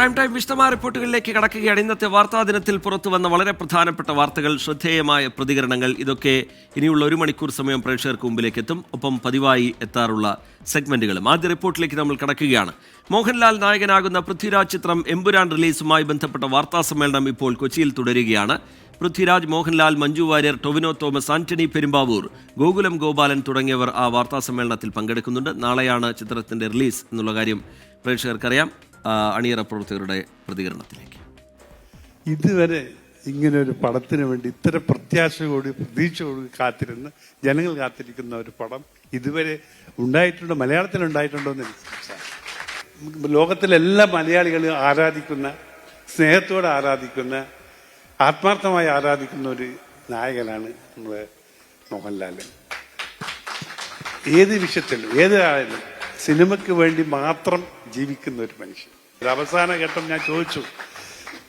Prime time വിശദമായ റിപ്പോർട്ടുകളിലേക്ക് കടക്കുകയാണ്. ഇന്നത്തെ വാർത്താ ദിനത്തിൽ പുറത്തു വന്ന വളരെ പ്രധാനപ്പെട്ട വാർത്തകൾ, ശ്രദ്ധേയമായ പ്രതികരണങ്ങൾ, ഇതൊക്കെ ഇനിയുള്ള 1 മണിക്കൂർ സമയം പ്രേക്ഷകർക്ക് മുമ്പിലേക്ക് എത്തും. ഒപ്പം പതിവായി എത്താറുള്ള സെഗ്മെന്റുകളും. ആദ്യ റിപ്പോർട്ടിലേക്ക് നമ്മൾ കടക്കുകയാണ്. മോഹൻലാൽ നായകനാകുന്ന പൃഥ്വിരാജ് ചിത്രം എമ്പുരാൻ റിലീസുമായി ബന്ധപ്പെട്ട വാർത്താ സമ്മേളനം ഇപ്പോൾ കൊച്ചിയിൽ തുടരുകയാണ്. പൃഥ്വിരാജ്, മോഹൻലാൽ, മഞ്ജു വാര്യർ, ടൊവിനോ തോമസ്, ആന്റണി പെരുമ്പാവൂർ, ഗോകുലം ഗോപാലൻ തുടങ്ങിയവർ ആ വാർത്താ സമ്മേളനത്തിൽ പങ്കെടുക്കുന്നുണ്ട്. നാളെയാണ് ചിത്രത്തിന്റെ റിലീസ് എന്നുള്ള കാര്യം പ്രേക്ഷകർക്കറിയാം. അണിയറ പ്രവർത്തകരുടെ പ്രതികരണത്തിലേക്ക്. ഇതുവരെ ഇങ്ങനെ ഒരു പടത്തിന് വേണ്ടി ഇത്ര പ്രത്യാശയോട് പ്രതീക്ഷയോട് കാത്തിരുന്ന് ജനങ്ങൾ കാത്തിരിക്കുന്ന ഒരു പടം ഇതുവരെ ഉണ്ടായിട്ടുണ്ടോ, മലയാളത്തിലുണ്ടായിട്ടുണ്ടോ എന്ന് എനിക്ക് ലോകത്തിലെ എല്ലാ മലയാളികളും ആരാധിക്കുന്ന, സ്നേഹത്തോടെ ആരാധിക്കുന്ന, ആത്മാർത്ഥമായി ആരാധിക്കുന്ന ഒരു നായകനാണ് നമ്മുടെ മോഹൻലാൽ. ഏത് വിഷയത്തിലും ഏതായാലും സിനിമയ്ക്ക് വേണ്ടി മാത്രം ജീവിക്കുന്ന ഒരു മനുഷ്യൻ. ഒരു അവസാന ഘട്ടം ഞാൻ ചോദിച്ചു,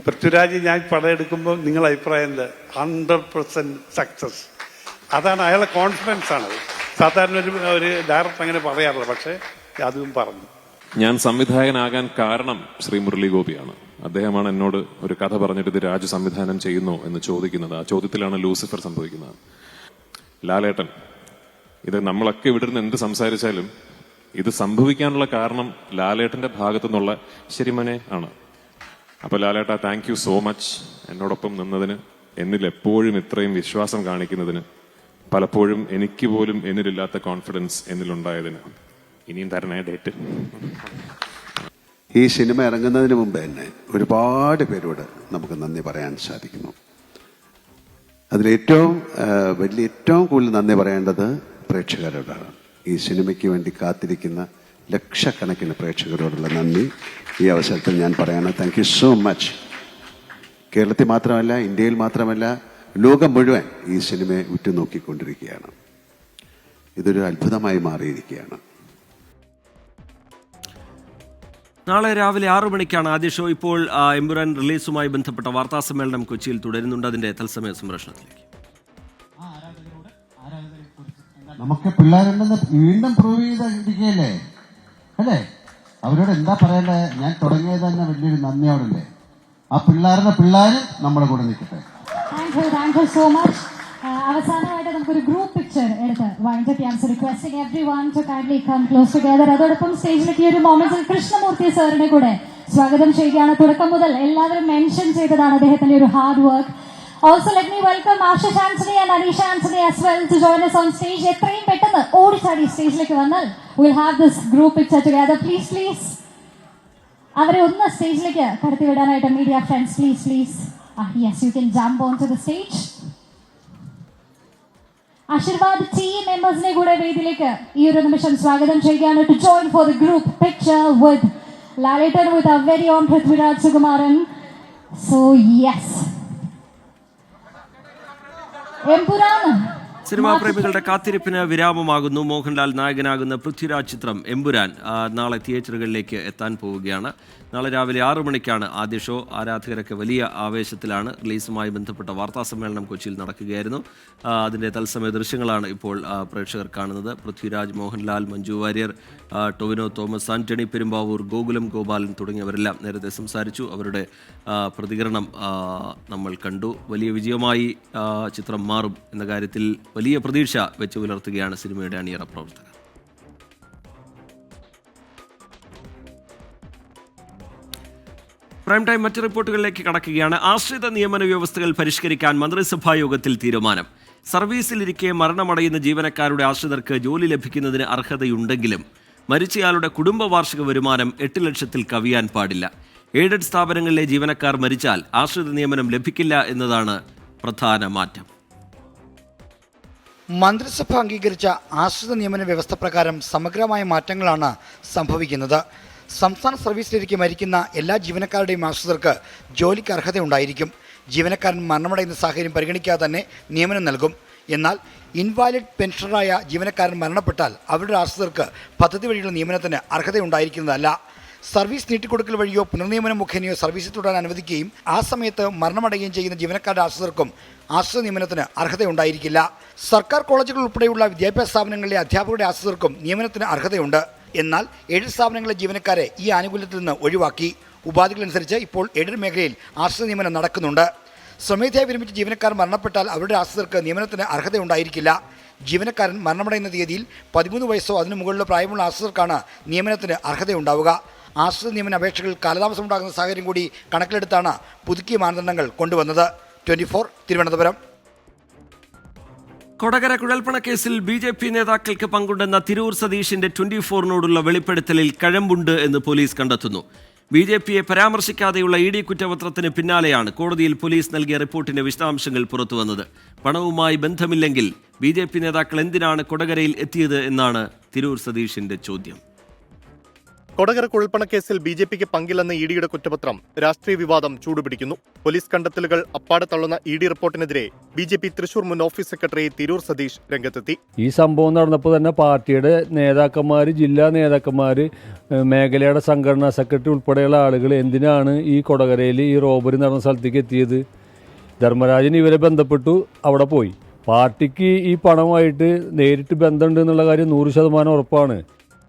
പൃഥ്വിരാജ് ഞാൻ പടം എടുക്കുമ്പോൾ നിങ്ങളുടെ അഭിപ്രായം എന്താ? 100% സക്സസ്. അതാണ് അയാളെ കോൺഫിഡൻസ് ആണത്. സാധാരണ ഒരു ഡയറക്ടർ അങ്ങനെ പറയാറില്ല, പക്ഷെ അതും പറഞ്ഞു. ഞാൻ സംവിധായകനാകാൻ കാരണം ശ്രീ മുരളി ഗോപിയാണ്. അദ്ദേഹമാണ് എന്നോട് ഒരു കഥ പറഞ്ഞിട്ട് ഇത് രാജു സംവിധാനം ചെയ്യുന്നു എന്ന് ചോദിക്കുന്നത്. ആ ചോദ്യത്തിലാണ് ലൂസിഫർ സംഭവിക്കുന്നത്. ലാലേട്ടൻ, ഇത് നമ്മളൊക്കെ ഇവിടെ നിന്ന് എന്ത് സംസാരിച്ചാലും ഇത് സംഭവിക്കാനുള്ള കാരണം ലാലേട്ടന്റെ ഭാഗത്തു നിന്നുള്ള ശരിമനെ ആണ്. അപ്പൊ ലാലേട്ട, താങ്ക് യു സോ മച്ച് എന്നോടൊപ്പം നിന്നതിന്, എന്നിൽ എപ്പോഴും ഇത്രയും വിശ്വാസം കാണിക്കുന്നതിന്, പലപ്പോഴും എനിക്ക് പോലും എന്നിലില്ലാത്ത കോൺഫിഡൻസ് എന്നിലുണ്ടായതിന്. ഇനിയും തരണേ ഡേറ്റ്. ഈ സിനിമ ഇറങ്ങുന്നതിന് മുമ്പ് തന്നെ ഒരുപാട് പേരോട് നമുക്ക് നന്ദി പറയാൻ സാധിക്കുന്നു. അതിലേറ്റവും കൂടുതൽ നന്ദി പറയേണ്ടത് പ്രേക്ഷകരോടാണ്. ഈ സിനിമയ്ക്ക് വേണ്ടി കാത്തിരിക്കുന്ന ലക്ഷക്കണക്കിന് പ്രേക്ഷകരോടുള്ള നന്ദി ഈ അവസരത്തിൽ ഞാൻ പറയാണ്. Thank you so much. കേരളത്തിൽ മാത്രമല്ല, ഇന്ത്യയിൽ മാത്രമല്ല, ലോകം മുഴുവൻ ഈ സിനിമയെ ഉറ്റുനോക്കിക്കൊണ്ടിരിക്കുകയാണ്. ഇതൊരു അത്ഭുതമായി മാറിയിരിക്കുകയാണ്. നാളെ രാവിലെ 6 മണിക്കാണ് ആദ്യ ഷോ. ഇപ്പോൾ എമ്പുരാൻ റിലീസുമായി ബന്ധപ്പെട്ട വാർത്താ സമ്മേളനം കൊച്ചിയിൽ തുടരുന്നുണ്ട്. അതിന്റെ തത്സമയ സംപ്രേഷണത്തിലേക്ക്. നമുക്ക് പിള്ളേരുണ്ടെന്ന് വീണ്ടും പ്രൂവ് ചെയ്തിരിക്കുകയല്ലേ അല്ലേ? അവരോട് എന്താ പറയണ്ടേ? ഞാൻ തുടങ്ങിയത് തന്നെ വലിയൊരു നന്ദിയോടല്ലേ. ആ പിള്ളേരും നമ്മുടെ കൂടെ നിൽക്കട്ടെ. Thank you so much. അവസാനമായിട്ട് നമുക്കൊരു ഗ്രൂപ്പ് പിക്ചർ എടുത്ത് വൈൻഡപ്പ് ചെയ്യാൻ requesting everyone to kindly come close together. അതോടൊപ്പം സ്റ്റേജിലേക്ക് ഈ ഒരു മൊമെന്റിൽ കൃഷ്ണമൂർത്തി സാറിനെ കൂടെ സ്വാഗതം ചെയ്യുകയാണ്. തുടക്കം മുതൽ എല്ലാവരും മെൻഷൻ ചെയ്തതാണ് അദ്ദേഹത്തിന്റെ ഒരു hard work. Also let me welcome Ashish Anthony and Anisha Anthony as well to join us on stage. എത്രയും പെട്ടെന്ന് ഓടിച്ചാടി സ്റ്റേജിലേക്ക് വന്നാൽ we'll have this group picture together. Please അവരെ ഒന്ന് സ്റ്റേജിലേക്ക് കടത്തി വിടാനായിട്ട് media friends please. Yes, you can jump onto the stage. Aashirvad team മെമ്പേഴ്സിനെ കൂടെ വേദിയിലേക്ക് ഈ ഒരു നിമിഷം സ്വാഗതം ചെയ്യുകയാണ് to join for the group picture with Laletan with our very own Prithviraj Sukumaran. So yes, cinema പ്രേമികളുടെ കാത്തിരിപ്പിന് വിരാമമാകുന്നു. മോഹൻലാൽ നായകനാകുന്ന പൃഥ്വിരാജ് ചിത്രം എമ്പുരാൻ നാളെ തിയേറ്ററുകളിലേക്ക് എത്താൻ പോവുകയാണ്. നാളെ രാവിലെ 6 മണിക്കാണ് ആദ്യ ഷോ. ആരാധകരൊക്കെ വലിയ ആവേശത്തിലാണ്. റിലീസുമായി ബന്ധപ്പെട്ട വാർത്താ സമ്മേളനം കൊച്ചിയിൽ നടക്കുകയായിരുന്നു. അതിൻ്റെ തത്സമയ ദൃശ്യങ്ങളാണ് ഇപ്പോൾ പ്രേക്ഷകർ കാണുന്നത്. പൃഥ്വിരാജ്, മോഹൻലാൽ, മഞ്ജു വാര്യർ, ടൊവിനോ തോമസ്, ആന്റണി പെരുമ്പാവൂർ, ഗോകുലം ഗോപാലൻ തുടങ്ങിയവരെല്ലാം നേരത്തെ സംസാരിച്ചു. അവരുടെ പ്രതികരണം നമ്മൾ കണ്ടു. വലിയ വിജയമായി ചിത്രം മാറും എന്ന കാര്യത്തിൽ വലിയ പ്രതീക്ഷ വെച്ച് പുലർത്തുകയാണ് സിനിമയുടെ അണിയറ പ്രവർത്തകർ. പ്രൈം ടൈം മറ്റ് റിപ്പോർട്ടുകളിലേക്ക് കടക്കുകയാണ്. ആശ്രിത നിയമന വ്യവസ്ഥകൾ പരിഷ്കരിക്കാൻ മന്ത്രിസഭാ യോഗത്തിൽ തീരുമാനം. സർവീസിലിരിക്കെ മരണമടയുന്ന ജീവനക്കാരുടെ ആശ്രിതർക്ക് ജോലി ലഭിക്കുന്നതിന് അർഹതയുണ്ടെങ്കിലും മരിച്ചയാളുടെ കുടുംബ വാർഷിക വരുമാനം 8 ലക്ഷത്തിൽ കവിയാൻ പാടില്ല. എയ്ഡഡ് സ്ഥാപനങ്ങളിലെ ജീവനക്കാർ മരിച്ചാൽ ആശ്രിത നിയമനം ലഭിക്കില്ല എന്നതാണ് പ്രധാന മാറ്റം. മന്ത്രിസഭ അംഗീകരിച്ച ആശ്രിത നിയമന വ്യവസ്ഥ പ്രകാരം സമഗ്രമായ മാറ്റങ്ങളാണ് സംഭവിക്കുന്നത്. സംസ്ഥാന സർവീസിലിരിക്കെ മരിക്കുന്ന എല്ലാ ജീവനക്കാരുടെയും ആശ്രിതർക്ക് ജോലിക്ക് അർഹതയുണ്ടായിരിക്കും. ജീവനക്കാരൻ മരണമടയുന്ന സാഹചര്യം പരിഗണിക്കാതെ തന്നെ നിയമനം നൽകും. എന്നാൽ ഇൻവാലിഡ് പെൻഷനറായ ജീവനക്കാരൻ മരണപ്പെട്ടാൽ അവരുടെ ആശ്രിതർക്ക് പദ്ധതി വഴിയുള്ള നിയമനത്തിന് അർഹതയുണ്ടായിരിക്കുന്നതല്ല. സർവീസ് നീട്ടിക്കൊടുക്കൽ വഴിയോ പുനർനിയമനം മുഖേനയോ സർവീസിൽ തുടരാൻ അനുവദിക്കുകയും ആ സമയത്ത് മരണമടയുകയും ചെയ്യുന്ന ജീവനക്കാരുടെ ആശ്രിതർക്കും ആശ്രിത നിയമനത്തിന് അർഹതയുണ്ടായിരിക്കില്ല. സർക്കാർ കോളേജുകൾ ഉൾപ്പെടെയുള്ള വിദ്യാഭ്യാസ സ്ഥാപനങ്ങളിലെ അധ്യാപകരുടെ ആശ്രിതർക്കും നിയമനത്തിന് അർഹതയുണ്ട്. എന്നാൽ 7 സ്ഥാപനങ്ങളിലെ ജീവനക്കാരെ ഈ ആനുകൂല്യത്തിൽ നിന്ന് ഒഴിവാക്കി. ഉപാധികളനുസരിച്ച് ഇപ്പോൾ എയ്ഡഡ് മേഖലയിൽ ആശ്രിത നിയമനം നടക്കുന്നുണ്ട്. സ്വമേധയാ വിരമിച്ച ജീവനക്കാർ മരണപ്പെട്ടാൽ അവരുടെ ആശ്രിതർക്ക് നിയമനത്തിന് അർഹതയുണ്ടായിരിക്കില്ല. ജീവനക്കാരൻ മരണമടയുന്ന തീയതിയിൽ 13 വയസ്സോ അതിനു മുകളിലോ പ്രായമുള്ള ആശ്രിതർക്കാണ് നിയമനത്തിന് അർഹതയുണ്ടാവുക. ആശ്രിത നിയമന അപേക്ഷകളിൽ കാലതാമസമുണ്ടാകുന്ന സാഹചര്യം കൂടി കണക്കിലെടുത്താണ് പുതുക്കിയ മാനദണ്ഡങ്ങൾ കൊണ്ടുവന്നത്. 24 തിരുവനന്തപുരം. കൊടകര കുഴൽപ്പണ കേസിൽ BJP നേതാക്കൾക്ക് പങ്കുണ്ടെന്ന തിരൂർ സതീഷിന്റെ 24-നോടുള്ള വെളിപ്പെടുത്തലിൽ കഴമ്പുണ്ട് എന്ന് പോലീസ് കണ്ടെത്തുന്നു. BJPയെ പരാമർശിക്കാതെയുള്ള ED കുറ്റപത്രത്തിന് പിന്നാലെയാണ് കോടതിയിൽ പോലീസ് നൽകിയ റിപ്പോർട്ടിന്റെ വിശദാംശങ്ങൾ പുറത്തുവന്നത്. പണവുമായി ബന്ധമില്ലെങ്കിൽ BJP നേതാക്കൾ എന്തിനാണ് കൊടകരയിൽ എത്തിയത് എന്നാണ് തിരൂർ സതീഷിന്റെ ചോദ്യം. കൊടകര കുഴൽപ്പണക്കേസിൽ BJPക്ക് പങ്കില്ലെന്ന EDയുടെ കുറ്റപത്രം രാഷ്ട്രീയ വിവാദം ചൂടുപിടിക്കുന്നു. പോലീസ് കണ്ടെത്തലുകൾ അപ്പാടെ തള്ളുന്ന ED റിപ്പോർട്ടിനെതിരെ BJP തൃശൂർ മുൻ ഓഫീസ് സെക്രട്ടറി തിരൂർ സതീഷ് രംഗത്തെത്തി. ഈ സംഭവം നടന്നപ്പോൾ തന്നെ പാർട്ടിയുടെ നേതാക്കന്മാർ, ജില്ലാ നേതാക്കന്മാർ, മേഖലയുടെ സംഘടനാ സെക്രട്ടറി ഉൾപ്പെടെയുള്ള ആളുകൾ എന്തിനാണ് ഈ കൊടകരയിൽ ഈ റോബറി നടന്ന സ്ഥലത്തേക്ക് എത്തിയത്? ധർമ്മരാജൻ ഇവരെ ബന്ധപ്പെട്ടു, അവിടെ പോയി. പാർട്ടിക്ക് ഈ പണമായിട്ട് നേരിട്ട് ബന്ധമുണ്ട് എന്നുള്ള കാര്യം 100% ഉറപ്പാണ്.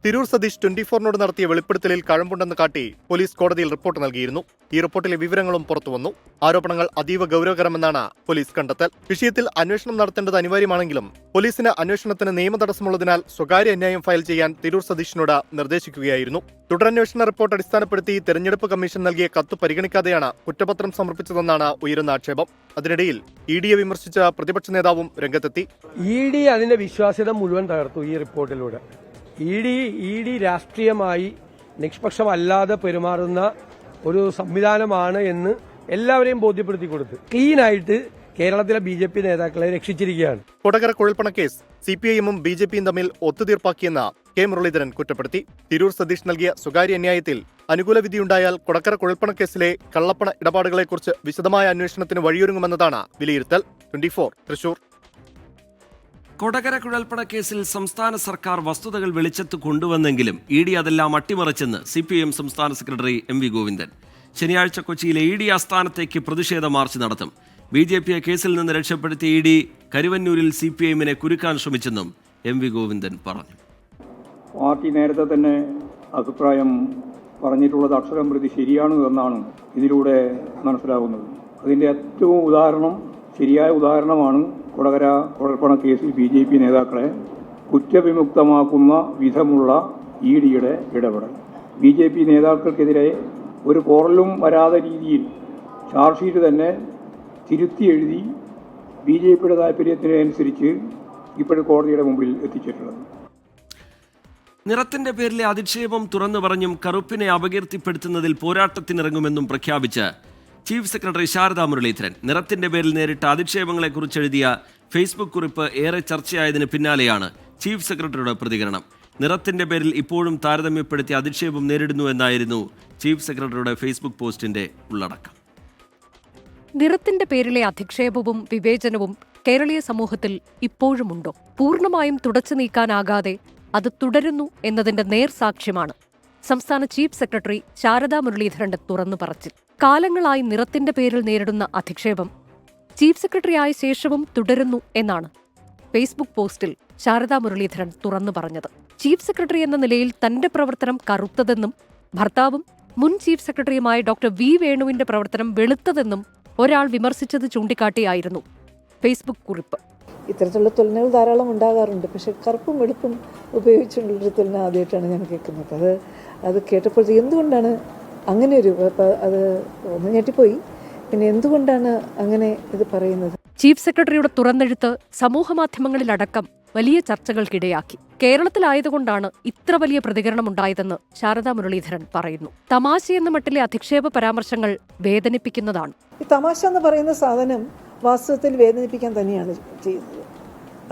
തിരൂർ സതീഷ് 24-നോട് നടത്തിയ വെളിപ്പെടുത്തലിൽ കഴമ്പുണ്ടെന്ന് കാട്ടി പോലീസ് കോടതിയിൽ റിപ്പോർട്ട് നൽകിയിരുന്നു. ഈ റിപ്പോർട്ടിലെ വിവരങ്ങളും പുറത്തുവന്നു. ആരോപണങ്ങൾ അതീവ ഗൗരവകരമെന്നാണ് പോലീസ് കണ്ടെത്തൽ. വിഷയത്തിൽ അന്വേഷണം നടത്തേണ്ടത് അനിവാര്യമാണെങ്കിലും പോലീസിന് അന്വേഷണത്തിന് നിയമ തടസ്സമുള്ളതിനാൽ സ്വകാര്യ അന്യായം ഫയൽ ചെയ്യാൻ തിരൂർ സതീഷിനോട് നിർദ്ദേശിക്കുകയായിരുന്നു. തുടരന്വേഷണ റിപ്പോർട്ട് അടിസ്ഥാനപ്പെടുത്തി തെരഞ്ഞെടുപ്പ് കമ്മീഷൻ നൽകിയ കത്ത് പരിഗണിക്കാതെയാണ് കുറ്റപത്രം സമർപ്പിച്ചതെന്നാണ് ഉയരുന്ന ആക്ഷേപം. അതിനിടയിൽ EDയെ വിമർശിച്ച പ്രതിപക്ഷ നേതാവും രംഗത്തെത്തി. ED അതിന്റെ വിശ്വാസ്യത മുഴുവൻ തകർത്തു ഈ റിപ്പോർട്ടിലൂടെ. ED രാഷ്ട്രീയമായി നിഷ്പക്ഷമല്ലാതെ പെരുമാറുന്ന ഒരു സംവിധാനമാണ് എന്ന് എല്ലാവരെയും ബോധ്യപ്പെടുത്തി കൊടുത്ത് ക്ലീനായിട്ട് കേരളത്തിലെ BJP നേതാക്കളെ രക്ഷിച്ചിരിക്കുകയാണ്. കൊടകര കുഴൽപ്പണ കേസ് CPIM-ഉം BJPയും തമ്മിൽ ഒത്തുതീർപ്പാക്കിയെന്ന് K. മുരളീധരൻ കുറ്റപ്പെടുത്തി. തിരൂർ സതീഷ് നൽകിയ സ്വകാര്യ അന്യായത്തിൽ അനുകൂല വിധിയുണ്ടായാൽ കൊടകര കുഴൽപ്പണ കേസിലെ കള്ളപ്പണ ഇടപാടുകളെക്കുറിച്ച് വിശദമായ അന്വേഷണത്തിന് വഴിയൊരുങ്ങുമെന്നതാണ് വിലയിരുത്തൽ. 24 തൃശൂർ. കൊടകര കുഴൽപ്പണ കേസിൽ സംസ്ഥാന സർക്കാർ വസ്തുതകൾ വെളിച്ചത്ത് കൊണ്ടുവന്നെങ്കിലും ED അതെല്ലാം അട്ടിമറിച്ചെന്ന് CPIM സംസ്ഥാന സെക്രട്ടറി MV ഗോവിന്ദൻ. ശനിയാഴ്ച കൊച്ചിയിലെ ED ആസ്ഥാനത്തേക്ക് പ്രതിഷേധ മാർച്ച് നടത്തും. BJPയെ കേസിൽ നിന്ന് രക്ഷപ്പെടുത്തിയ ED കരുവന്നൂരിൽ CPIM-നെ കുരുക്കാൻ ശ്രമിച്ചെന്നും MV ഗോവിന്ദൻ പറഞ്ഞു. പാർട്ടി നേരത്തെ തന്നെ അഭിപ്രായം പറഞ്ഞിട്ടുള്ളത് അക്ഷരം പ്രതി ശരിയാണ് എന്നാണ് ഇതിലൂടെ മനസ്സിലാകുന്നത്. അതിൻ്റെ ഏറ്റവും ശരിയായ ഉദാഹരണമാണ് കൊടകര കുഴൽപ്പണ കേസിൽ BJP നേതാക്കളെ കുറ്റവിമുക്തമാക്കുന്ന വിധമുള്ള EDയുടെ ഇടപെടൽ. BJP നേതാക്കൾക്കെതിരെ ഒരു പോറലും വരാത്ത രീതിയിൽ ചാർജ് ഷീറ്റ് തന്നെ തിരുത്തി എഴുതി BJPയുടെ താല്പര്യത്തിനനുസരിച്ച് ഇപ്പോഴും കോടതിയുടെ മുമ്പിൽ എത്തിച്ചിട്ടുള്ളത്. നിറത്തിന്റെ പേരിലെ അധിക്ഷേപം തുറന്നു പറഞ്ഞും കറുപ്പിനെ അപകീർത്തിപ്പെടുത്തുന്നതിൽ പോരാട്ടത്തിനിറങ്ങുമെന്നും പ്രഖ്യാപിച്ച് ചീഫ് സെക്രട്ടറി ശാരദാ മുരളീധരൻ. നിറത്തിന്റെ പേരിൽ നേരിട്ട അധിക്ഷേപങ്ങളെക്കുറിച്ച് എഴുതിയ ഫേസ്ബുക്ക് കുറിപ്പ് ഏറെ ചർച്ചയായതിന് പിന്നാലെയാണ് ചീഫ് സെക്രട്ടറിയുടെ പ്രതികരണം. നിറത്തിന്റെ പേരിൽ ഇപ്പോഴും താരതമ്യപ്പെടുത്തി അധിക്ഷേപം നേരിടുന്നു എന്നായിരുന്നു ചീഫ് സെക്രട്ടറിയുടെ ഫേസ്ബുക്ക് പോസ്റ്റിന്റെ ഉള്ളടക്കം. നിറത്തിന്റെ പേരിലെ അധിക്ഷേപവും വിവേചനവും കേരളീയ സമൂഹത്തിൽ ഇപ്പോഴുമുണ്ടോ? പൂർണ്ണമായും തുടച്ചു നീക്കാനാകാതെ അത് തുടരുന്നു എന്നതിന്റെ നേർസാക്ഷ്യമാണ് സംസ്ഥാന ചീഫ് സെക്രട്ടറി ശാരദാ മുരളീധരന്റെ തുറന്നു പറച്ചിൽ. കാലങ്ങളായി നിറത്തിന്റെ പേരിൽ നേരിടുന്ന അധിക്ഷേപം ചീഫ് സെക്രട്ടറിയായ ശേഷവും തുടരുന്നു എന്നാണ് ഫേസ്ബുക്ക് പോസ്റ്റിൽ ശാരദാ മുരളീധരൻ തുറന്നു പറഞ്ഞത്. ചീഫ് സെക്രട്ടറി എന്ന നിലയിൽ തന്റെ പ്രവർത്തനം കറുത്തതെന്നും ഭർത്താവും മുൻ ചീഫ് സെക്രട്ടറിയുമായ ഡോക്ടർ V. വേണുവിന്റെ പ്രവർത്തനം വെളുത്തതെന്നും ഒരാൾ വിമർശിച്ചത് ചൂണ്ടിക്കാട്ടിയായിരുന്നു ഫേസ്ബുക്ക് കുറിപ്പ്. ഇത്തരത്തിലുള്ള തുലനകൾ ധാരാളം ഉണ്ടാകാറുണ്ട്. പക്ഷെ കറുപ്പും വെളുപ്പും ഉപയോഗിച്ചുള്ളൊരു തുലന ആദ്യമായിട്ടാണ് ഞാൻ കേൾക്കുന്നത്. അത് കേട്ടപ്പോഴത്തേക്ക് എന്തുകൊണ്ടാണ് അങ്ങനെ ഒരു അത് ഒന്ന് ഞെട്ടിപ്പോയി. പിന്നെ എന്തുകൊണ്ടാണ് അങ്ങനെ ഇത് പറയുന്നത്? ചീഫ് സെക്രട്ടറിയുടെ തുറന്നെഴുത്ത് സമൂഹമാധ്യമങ്ങളിലടക്കം വലിയ ചർച്ചകൾക്കിടയാക്കി. കേരളത്തിലായതുകൊണ്ടാണ് ഇത്ര വലിയ പ്രതികരണമുണ്ടായതെന്ന് ശാരദാ മുരളീധരൻ പറയുന്നു. തമാശയെന്ന മട്ടിലെ അധിക്ഷേപ പരാമർശങ്ങൾ വേദനിപ്പിക്കുന്നതാണ്. ഈ തമാശ എന്ന് പറയുന്ന സാധനം വാസ്തവത്തിൽ വേദനിപ്പിക്കാൻ തന്നെയാണ് ചെയ്യുന്നത്.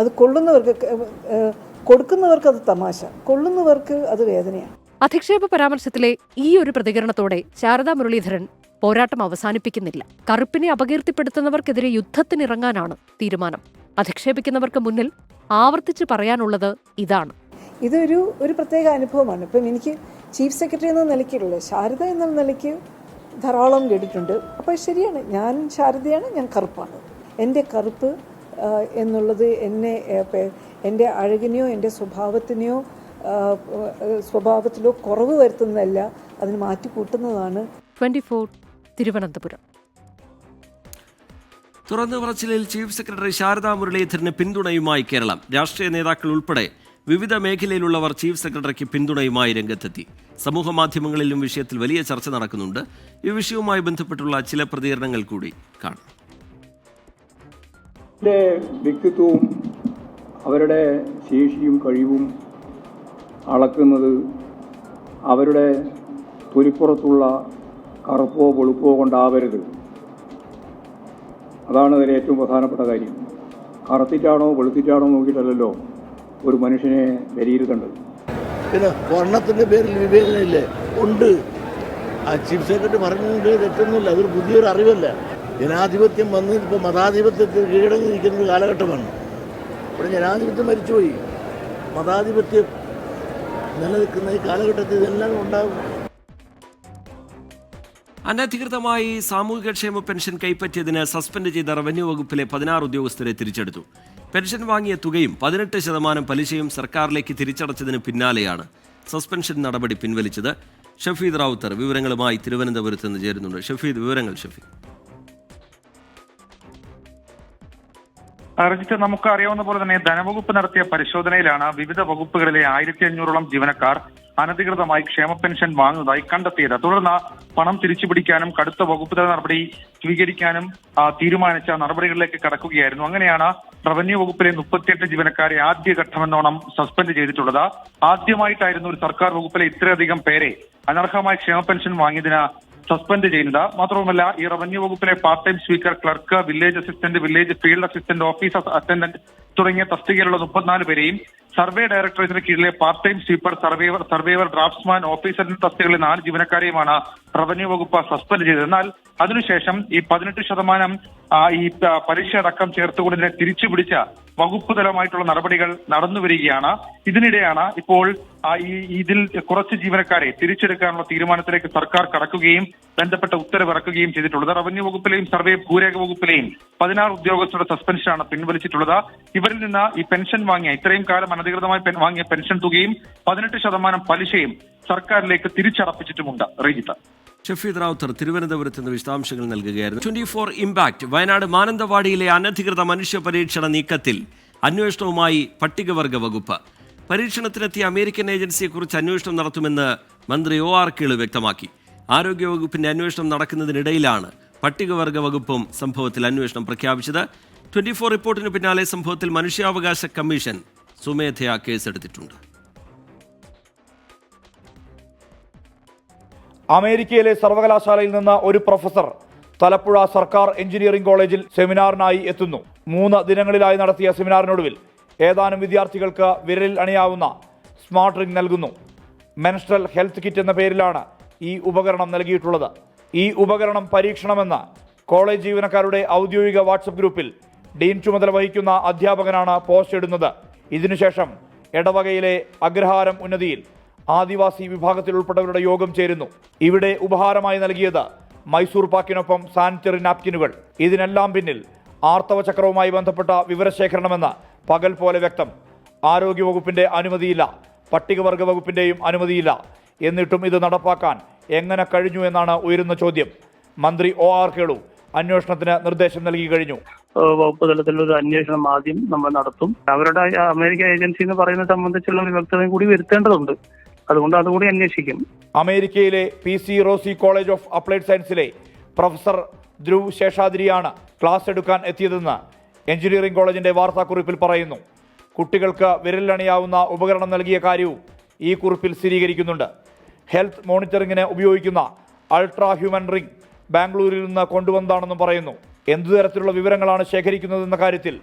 അത് കൊടുക്കുന്നവർക്ക് അത് തമാശ, കൊള്ളുന്നവർക്ക് അത് വേദനയാണ്. അധിക്ഷേപ പരാമർശത്തിലെ ഈ ഒരു പ്രതികരണത്തോടെ ശാരദാ മുരളീധരൻ പോരാട്ടം അവസാനിപ്പിക്കുന്നില്ല. കറുപ്പിനെ അപകീർത്തിപ്പെടുത്തുന്നവർക്കെതിരെ യുദ്ധത്തിനിറങ്ങാനാണ് തീരുമാനം. അധിക്ഷേപിക്കുന്നവർക്ക് മുന്നിൽ ആവർത്തിച്ച് പറയാനുള്ളത് ഇതാണ്. ഇതൊരു പ്രത്യേക അനുഭവമാണ്. ഇപ്പം എനിക്ക് ചീഫ് സെക്രട്ടറി എന്ന നിലയ്ക്കുള്ള ശാരദ എന്ന നിലയ്ക്ക് ധാരാളം കേട്ടിട്ടുണ്ട്. അപ്പോൾ ശരിയാണ്, ഞാൻ ശാരദയാണ്, ഞാൻ കറുപ്പാണ്. എൻ്റെ കറുപ്പ് എന്നുള്ളത് എൻ്റെ അഴകിനെയോ എൻ്റെ സ്വഭാവത്തിലോ കുറവ് വരുത്തുന്നതല്ല, അതിന് മാറ്റി കൂട്ടുന്നതാണ്. 24 തിരുവനന്തപുരം. തുറന്നു പറച്ചിലിൽ ചീഫ് സെക്രട്ടറി ശാരദാ മുരളീധരന് പിന്തുണയുമായി കേരളം. രാഷ്ട്രീയ നേതാക്കൾ ഉൾപ്പെടെ വിവിധ മേഖലയിലുള്ളവർ ചീഫ് സെക്രട്ടറിക്ക് പിന്തുണയുമായി രംഗത്തെത്തി. സമൂഹ മാധ്യമങ്ങളിലും വിഷയത്തിൽ വലിയ ചർച്ച നടക്കുന്നുണ്ട്. ഈ വിഷയവുമായി ബന്ധപ്പെട്ടുള്ള ചില പ്രതികരണങ്ങൾ കൂടി കാണാം. വ്യക്തിത്വവും അവരുടെ ശേഷിയും കഴിവും അളക്കുന്നത് അവരുടെ തൊലിപ്പുറത്തുള്ള കറുപ്പോ വെളുപ്പോ കൊണ്ടാവരുത്. അതാണ് അതിൽ ഏറ്റവും പ്രധാനപ്പെട്ട കാര്യം. കറുത്തിട്ടാണോ വെളുത്തിട്ടാണോ നോക്കിയിട്ടല്ലോ ഒരു മനുഷ്യനെ വിലയിരുത്തേണ്ടത്. പിന്നെ വർണ്ണത്തിൻ്റെ പേരിൽ വിവേചനമില്ലേ? ഉണ്ട്. ആ ചീഫ് സെക്രട്ടറി പറഞ്ഞതിൻ്റെ തെറ്റൊന്നുമില്ല. അതൊരു പുതിയൊരു അറിവല്ല. ജനാധിപത്യം വന്ന് ഇപ്പോൾ മതാധിപത്യത്തിൽ കീഴടങ്ങിയിരിക്കുന്ന കാലഘട്ടമാണ്. ഇവിടെ ജനാധിപത്യം മരിച്ചുപോയി. മതാധിപത്യം നിലനിൽക്കുന്ന ഈ കാലഘട്ടത്തിൽ ഇതെല്ലാം ഉണ്ടാകും. അനധികൃതമായി സാമൂഹികക്ഷേമ പെൻഷൻ കൈപ്പറ്റിയതിന് സസ്പെൻഡ് ചെയ്ത റവന്യൂ വകുപ്പിലെ 16 ഉദ്യോഗസ്ഥരെ തിരിച്ചെടുത്തു. പെൻഷൻ വാങ്ങിയ തുകയും 18% പലിശയും സർക്കാരിലേക്ക് തിരിച്ചടച്ചതിന് പിന്നാലെയാണ് സസ്പെൻഷൻ നടപടി പിൻവലിച്ചത്. ഷഫീദ് റാവുത്തർ വിവരങ്ങളുമായി തിരുവനന്തപുരത്ത് നിന്ന് ചേരുന്നുണ്ട്. ഷഫീദ്, വിവരങ്ങൾ. ഷഫീദ്. രജിത്ത്, നമുക്ക് അറിയാവുന്ന പോലെ തന്നെ ധനവകുപ്പ് നടത്തിയ പരിശോധനയിലാണ് വിവിധ വകുപ്പുകളിലെ 1500ഓളം ജീവനക്കാർ അനധികൃതമായി ക്ഷേമ പെൻഷൻ വാങ്ങുന്നതായി കണ്ടെത്തിയത്. തുടർന്ന് പണം തിരിച്ചുപിടിക്കാനും കടുത്ത വകുപ്പ് തല നടപടി സ്വീകരിക്കാനും തീരുമാനിച്ച നടപടികളിലേക്ക് കടക്കുകയായിരുന്നു. അങ്ങനെയാണ് റവന്യൂ വകുപ്പിലെ 38 ജീവനക്കാരെ ആദ്യഘട്ടമെന്നോണം സസ്പെൻഡ് ചെയ്തിട്ടുള്ളത്. ആദ്യമായിട്ടായിരുന്നു ഒരു സർക്കാർ വകുപ്പിലെ ഇത്രയധികം പേരെ അനർഹമായി ക്ഷേമ പെൻഷൻ വാങ്ങിയതിന് സസ്പെൻഡ് ചെയ്യുന്നത്. മാത്രവുമല്ല, ഈ റവന്യൂ വകുപ്പിലെ part time speaker, clerk, village assistant, village field assistant, office attendant തുടങ്ങിയ തസ്തികയിലുള്ള 34 പേരെയും സർവേ ഡയറക്ടറേറ്റിന് കീഴിലെ part time sweeper, surveyor, draftsman, officer തസ്തികകളിലെ 4 ജീവനക്കാരെയുമാണ് റവന്യൂ വകുപ്പ് സസ്പെൻഡ് ചെയ്തത്. എന്നാൽ അതിനുശേഷം ഈ 18% ഈ പലിശ അടക്കം ചേർത്തുകൊണ്ട് ഇതിനെ തിരിച്ചുപിടിച്ച വകുപ്പ് തലമായിട്ടുള്ള നടപടികൾ നടന്നുവരികയാണ്. ഇതിനിടെയാണ് ഇപ്പോൾ ഇതിൽ കുറച്ച് ജീവനക്കാരെ തിരിച്ചെടുക്കാനുള്ള തീരുമാനത്തിലേക്ക് സർക്കാർ കടക്കുകയും ബന്ധപ്പെട്ട ഉത്തരവിറക്കുകയും ചെയ്തിട്ടുള്ളത്. റവന്യൂ വകുപ്പിലെയും സർവേ ഭൂരേഖ വകുപ്പിലെയും 16 ഉദ്യോഗസ്ഥരുടെ സസ്പെൻഷനാണ് പിൻവലിച്ചിട്ടുള്ളത്. ഇവരിൽ നിന്ന് ഈ പെൻഷൻ വാങ്ങിയ ഇത്രയും കാലം അനധികൃതമായി വാങ്ങിയ പെൻഷൻ തുകയും 18% പലിശയും സർക്കാരിലേക്ക് തിരിച്ചടപ്പിച്ചിട്ടുമുണ്ട്. റീജിത്ത്. ഷഫീദ് റാവുത്തർ തിരുവനന്തപുരത്ത് നിന്ന് വിശദാംശങ്ങൾ നൽകുകയായിരുന്നു. 24 ഇമ്പാക്ട്. വയനാട് മാനന്തവാടിയിലെ അനധികൃത മനുഷ്യ പരീക്ഷണ നീക്കത്തിൽ അന്വേഷണവുമായി പട്ടികവർഗ വകുപ്പ്. പരീക്ഷണത്തിനെത്തിയ അമേരിക്കൻ ഏജൻസിയെക്കുറിച്ച് അന്വേഷണം നടത്തുമെന്ന് മന്ത്രി OR കേളു വ്യക്തമാക്കി. ആരോഗ്യവകുപ്പിന്റെ അന്വേഷണം നടക്കുന്നതിനിടയിലാണ് പട്ടികവർഗ വകുപ്പും സംഭവത്തിൽ അന്വേഷണം പ്രഖ്യാപിച്ചത്. 24 റിപ്പോർട്ടിന് പിന്നാലെ സംഭവത്തിൽ മനുഷ്യാവകാശ കമ്മീഷൻ സ്വമേധയാ കേസെടുത്തിട്ടുണ്ട്. അമേരിക്കയിലെ സർവകലാശാലയിൽ നിന്ന് ഒരു പ്രൊഫസർ തലപ്പുഴ സർക്കാർ എഞ്ചിനീയറിംഗ് കോളേജിൽ സെമിനാറിനായി എത്തുന്നു. 3 ദിനങ്ങളിലായി നടത്തിയ സെമിനാറിനൊടുവിൽ ഏതാനും വിദ്യാർത്ഥികൾക്ക് വിരലിൽ അണിയാവുന്ന സ്മാർട്ട് റിംഗ് നൽകുന്നു. മെൻസ്ട്രൽ ഹെൽത്ത് കിറ്റ് എന്ന പേരിലാണ് ഈ ഉപകരണം നൽകിയിട്ടുള്ളത്. ഈ ഉപകരണം പരീക്ഷണമെന്ന് കോളേജ് ജീവനക്കാരുടെ ഔദ്യോഗിക വാട്സപ്പ് ഗ്രൂപ്പിൽ ഡീൻ ചുമതല വഹിക്കുന്ന അധ്യാപകനാണ് പോസ്റ്റ് ഇടുന്നത്. ഇതിനുശേഷം എടവകയിലെ അഗ്രഹാരം ഉന്നതിയിൽ ആദിവാസി വിഭാഗത്തിൽ ഉൾപ്പെട്ടവരുടെ യോഗം ചേരുന്നു. ഇവിടെ ഉപഹാരമായി നൽകിയത് മൈസൂർ പാക്കിനൊപ്പം സാനിറ്ററി നാപ്കിനുകൾ. ഇതിനെല്ലാം പിന്നിൽ ആർത്തവ ചക്രവുമായി ബന്ധപ്പെട്ട വിവരശേഖരണമെന്ന് പകൽ പോലെ വ്യക്തം. ആരോഗ്യവകുപ്പിന്റെ അനുമതിയില്ല, പട്ടികവർഗ വകുപ്പിന്റെയും അനുമതിയില്ല. എന്നിട്ടും ഇത് നടപ്പാക്കാൻ എങ്ങനെ കഴിഞ്ഞു എന്നാണ് ഉയരുന്ന ചോദ്യം. മന്ത്രി OR കേളു അന്വേഷണത്തിന് നിർദ്ദേശം നൽകി കഴിഞ്ഞു. വകുപ്പ് തലത്തിൽ ഒരു അന്വേഷണം ആദ്യം നമ്മൾ നടത്തും. അവരുടെ അമേരിക്ക ഏജൻസി എന്ന് പറയുന്നത് സംബന്ധിച്ചുള്ള ഒരു വ്യക്തതയും കൂടി വരുത്തേണ്ടതുണ്ട്. അതുകൊണ്ട് അതുകൂടി അന്വേഷിക്കും. അമേരിക്കയിലെ PC Rosy college of applied സയൻസിലെ പ്രൊഫസർ ധ്രുവ് ശേഷാദ്രിയാണ് ക്ലാസ് എടുക്കാൻ എത്തിയതെന്ന് എഞ്ചിനീയറിംഗ് കോളേജിന്റെ വാർത്താക്കുറിപ്പിൽ പറയുന്നു. കുട്ടികൾക്ക് വിരലിലണിയാവുന്ന ഉപകരണം നൽകിയ കാര്യവും ഈ കുറിപ്പിൽ സ്ഥിരീകരിക്കുന്നുണ്ട്. ഹെൽത്ത് മോണിറ്ററിംഗിന് ഉപയോഗിക്കുന്ന അൾട്രാ ഹ്യൂമൻ റിംഗ് ബാംഗ്ലൂരിൽ നിന്ന് കൊണ്ടുവന്നതാണെന്നും പറയുന്നു. എന്തു തരത്തിലുള്ള വിവരങ്ങളാണ് ശേഖരിക്കുന്നതെന്ന കാര്യത്തിൽ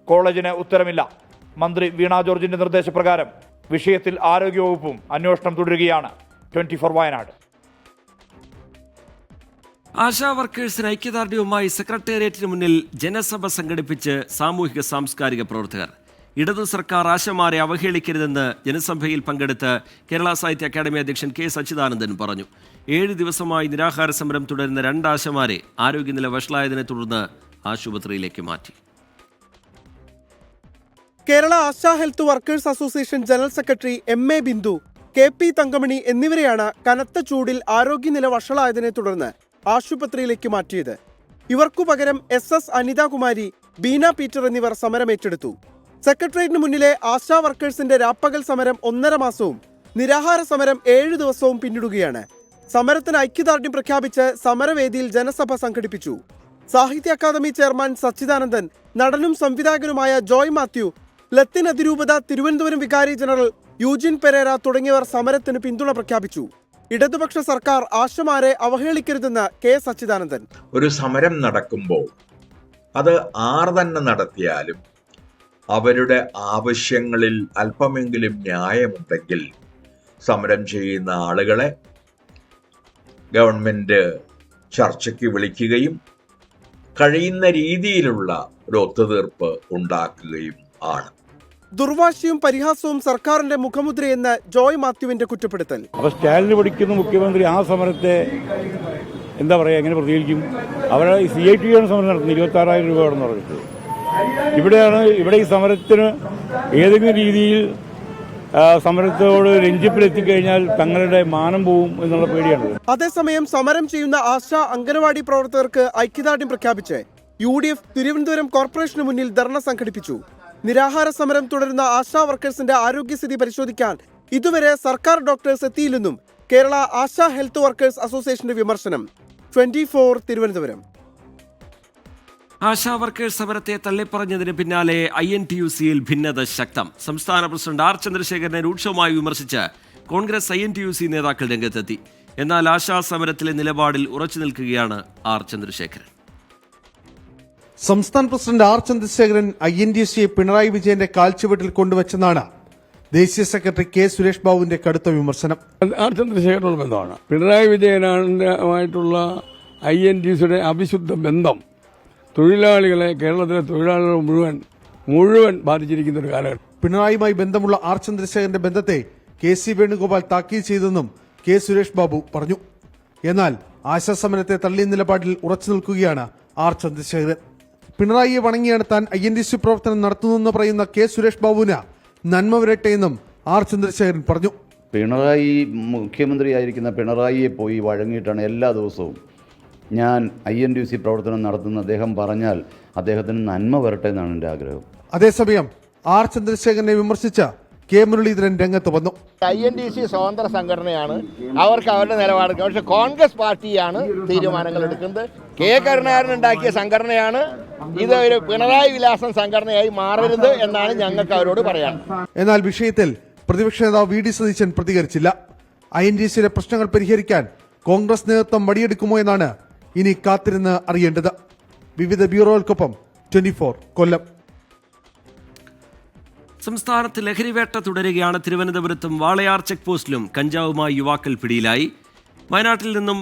കോളേജിന് ഉത്തരമില്ല. മന്ത്രി വീണ ജോർജിന്റെ നിർദ്ദേശപ്രകാരം വിഷയത്തിൽ ആരോഗ്യവകുപ്പും അന്വേഷണം തുടരുകയാണ്. 24 വയനാട്. ആശാ വർക്കേഴ്സിന് ഐക്യദാർഢ്യവുമായി സെക്രട്ടേറിയറ്റിന് മുന്നിൽ ജനസഭ സംഘടിപ്പിച്ച് സാമൂഹിക സാംസ്കാരിക പ്രവർത്തകർ. ഇടതു സർക്കാർ ആശമാരെ അവഹേളിക്കരുതെന്ന് ജനസഭയിൽ പങ്കെടുത്ത് കേരള സാഹിത്യ അക്കാദമി അധ്യക്ഷൻ K. സച്ചിദാനന്ദൻ പറഞ്ഞു. 7 ദിവസമായി നിരാഹാര സമരം തുടരുന്ന 2 ആശമാരെ ആരോഗ്യനില വഷളായതിനെ തുടർന്ന് ആശുപത്രിയിലേക്ക് മാറ്റി. Kerala Asha health workers association general secretary MA Bindu KP Thankamani എന്നിവരെയാണ് കനത്ത ചൂടിൽ ആരോഗ്യനില വഷളായതിനെ തുടർന്ന് ആശുപത്രിയിലേക്ക് മാറ്റിയത്. ഇവർക്കു പകരം SS അനിതാകുമാരി, ബീന പീറ്റർ എന്നിവർ സമരമേറ്റെടുത്തു. സെക്രട്ടേറിയറ്റിന് മുന്നിലെ ആശാ വർക്കേഴ്സിന്റെ രാപ്പകൽ സമരം 1.5 മാസവും നിരാഹാര സമരം 7 ദിവസവും പിന്നിടുകയാണ്. സമരത്തിന് ഐക്യദാർഢ്യം പ്രഖ്യാപിച്ച് സമരവേദിയിൽ ജനസഭ സംഘടിപ്പിച്ചു. സാഹിത്യ അക്കാദമി ചെയർമാൻ സച്ചിദാനന്ദൻ, നടനും സംവിധായകനുമായ ജോയ് മാത്യു, ലത്തീൻ അതിരൂപത തിരുവനന്തപുരം വികാരി ജനറൽ യൂജിൻ പെരേര തുടങ്ങിയവർ സമരത്തിന് പിന്തുണ പ്രഖ്യാപിച്ചു. ഇടതുപക്ഷ സർക്കാർ ആശമാരെ അവഹേളിക്കരുതെന്ന് K. സച്ചിദാനന്ദൻ. ഒരു സമരം നടക്കുമ്പോൾ അത് ആർ തന്നെ നടത്തിയാലും അവരുടെ ആവശ്യങ്ങളിൽ അല്പമെങ്കിലും ന്യായമുണ്ടെങ്കിൽ സമരം ചെയ്യുന്ന ആളുകളെ ഗവൺമെന്റ് ചർച്ചയ്ക്ക് വിളിക്കുകയും കഴിയുന്ന രീതിയിലുള്ള ഒരു ഒത്തുതീർപ്പ് ഉണ്ടാക്കുകയും ആണ്. ദുർവാശിയും പരിഹാസവും സർക്കാരിന്റെ മുഖമുദ്രയെന്ന് ജോയ് മാത്യുവിന്റെ കുറ്റപ്പെടുത്തൽ. അപ്പോൾ സ്റ്റാലിന് പഠിക്കുന്ന മുഖ്യമന്ത്രി ആ സമരത്തെ എന്താ പറയുക, എങ്ങനെ പ്രതികരിക്കും? അവരുടെ CIT സമരം നടത്തുന്നത് 26,000 രൂപയാണെന്ന് പറഞ്ഞിട്ട് ഇവിടെ ഈ സമരത്തിന് ഏതെങ്കിലും രീതിയിൽ സമരത്തോട് രഞ്ജിപ്പിലെത്തിക്കഴിഞ്ഞാൽ തങ്ങളുടെ മാനം പോവും എന്നുള്ള പേടിയാണ്. അതേസമയം സമരം ചെയ്യുന്ന ആശാ അംഗനവാടി പ്രവർത്തകർക്ക് ഐക്യദാർഢ്യം പ്രഖ്യാപിച്ച് UDF തിരുവനന്തപുരം കോർപ്പറേഷന് മുന്നിൽ ധർണ സംഘടിപ്പിച്ചു. നിരാഹാര സമരം തുടരുന്ന ആശാ വർക്കേഴ്സിന്റെ ആരോഗ്യസ്ഥിതി പരിശോധിക്കാൻ ഇതുവരെ സർക്കാർ ഡോക്ടേഴ്സ് എത്തിയില്ലെന്നും കേരള ആശാ ഹെൽത്ത് വർക്കേഴ്സ് അസോസിയേഷന്റെ വിമർശനം. 24 തിരുവനന്തപുരം. ആശാ വർക്കേഴ്സ് സമരത്തെ തള്ളിപ്പറഞ്ഞതിന് പിന്നാലെ INTUC-യിൽ ഭിന്നത ശക്തം. സംസ്ഥാന പ്രസിഡന്റ് R. ചന്ദ്രശേഖരനെ രൂക്ഷമായി വിമർശിച്ച് കോൺഗ്രസ് INTUC നേതാക്കൾ രംഗത്തെത്തി. എന്നാൽ ആശാ സമരത്തിലെ നിലപാടിൽ ഉറച്ചു നിൽക്കുകയാണ് R. ചന്ദ്രശേഖരൻ. സംസ്ഥാന പ്രസിഡന്റ് R. ചന്ദ്രശേഖരൻ INTUC-യെ പിണറായി വിജയന്റെ കാൽച്ചുവട്ടിൽ കൊണ്ടുവച്ചെന്നാണ് ദേശീയ സെക്രട്ടറി K. സുരേഷ് ബാബുവിന്റെ കടുത്ത വിമർശനം. R. ചന്ദ്രശേഖരനുള്ള ബന്ധമാണ് പിണറായി വിജയനായിട്ടുള്ള INTUC-യുടെ അവിശുദ്ധ ബന്ധം തൊഴിലാളികളെ, കേരളത്തിലെ തൊഴിലാളികൾ മുഴുവൻ ബാധിച്ചിരിക്കുന്ന ഒരു കാലഘട്ടം. പിണറായിയുമായി ബന്ധമുള്ള R. ചന്ദ്രശേഖരന്റെ ബന്ധത്തെ KC വേണുഗോപാൽ താക്കീത് ചെയ്തെന്നും K. സുരേഷ് ബാബു പറഞ്ഞു. എന്നാൽ ആശാസമരത്തെ തള്ളിയ നിലപാടിൽ ഉറച്ചു നിൽക്കുകയാണ് R. ചന്ദ്രശേഖരൻ. പിണറായിയെ വണങ്ങിയാണ് താൻ INTUC പ്രവർത്തനം നടത്തുന്നതെന്ന് പറയുന്ന K. സുരേഷ് ബാബുവിന് നന്മ വരട്ടെ എന്നും R. ചന്ദ്രശേഖരൻ പറഞ്ഞു. പിണറായി മുഖ്യമന്ത്രിയായിരിക്കുന്ന പിണറായിയെ പോയി വഴങ്ങിയിട്ടാണ് എല്ലാ ദിവസവും ഞാൻ INTUC പ്രവർത്തനം നടത്തുന്ന അദ്ദേഹം പറഞ്ഞാൽ അദ്ദേഹത്തിന് നന്മ വരട്ടെ എന്നാണ് എൻ്റെ ആഗ്രഹം. അതേസമയം R. ചന്ദ്രശേഖരനെ വിമർശിച്ച K. മുരളീധരൻ രംഗത്ത് വന്നു. INTUC സ്വതന്ത്ര സംഘടനയാണ്, അവർക്ക് അവരുടെ നിലപാടെടുക്കുക. പക്ഷെ കോൺഗ്രസ് പാർട്ടിയാണ് തീരുമാനങ്ങൾ എടുക്കുന്നത്. K. കരുണാകരൻ ഉണ്ടാക്കിയ സംഘടനയാണ് ഇത്. ഒരു പിണറായി വിലാസം സംഘടനയായി മാറരുത് എന്നാണ് ഞങ്ങൾക്ക് അവരോട് പറയാൻ. എന്നാൽ വിഷയത്തിൽ പ്രതിപക്ഷ നേതാവ് VD സതീശൻ പ്രതികരിച്ചില്ല. INTUC-യിലെ പ്രശ്നങ്ങൾ പരിഹരിക്കാൻ കോൺഗ്രസ് നേതൃത്വം വടിയെടുക്കുമോ എന്നാണ് ഇനി കാത്തിരുന്ന് അറിയേണ്ടത്. വിവിധ ബ്യൂറോകൾക്കൊപ്പം 24 കൊല്ലം. സംസ്ഥാനത്ത് ലഹരിവേട്ട തുടരുകയാണ്. തിരുവനന്തപുരത്തും വാളയാർ ചെക്ക് പോസ്റ്റിലും കഞ്ചാവുമായി യുവാക്കൾ പിടിയിലായി. വയനാട്ടിൽ നിന്നും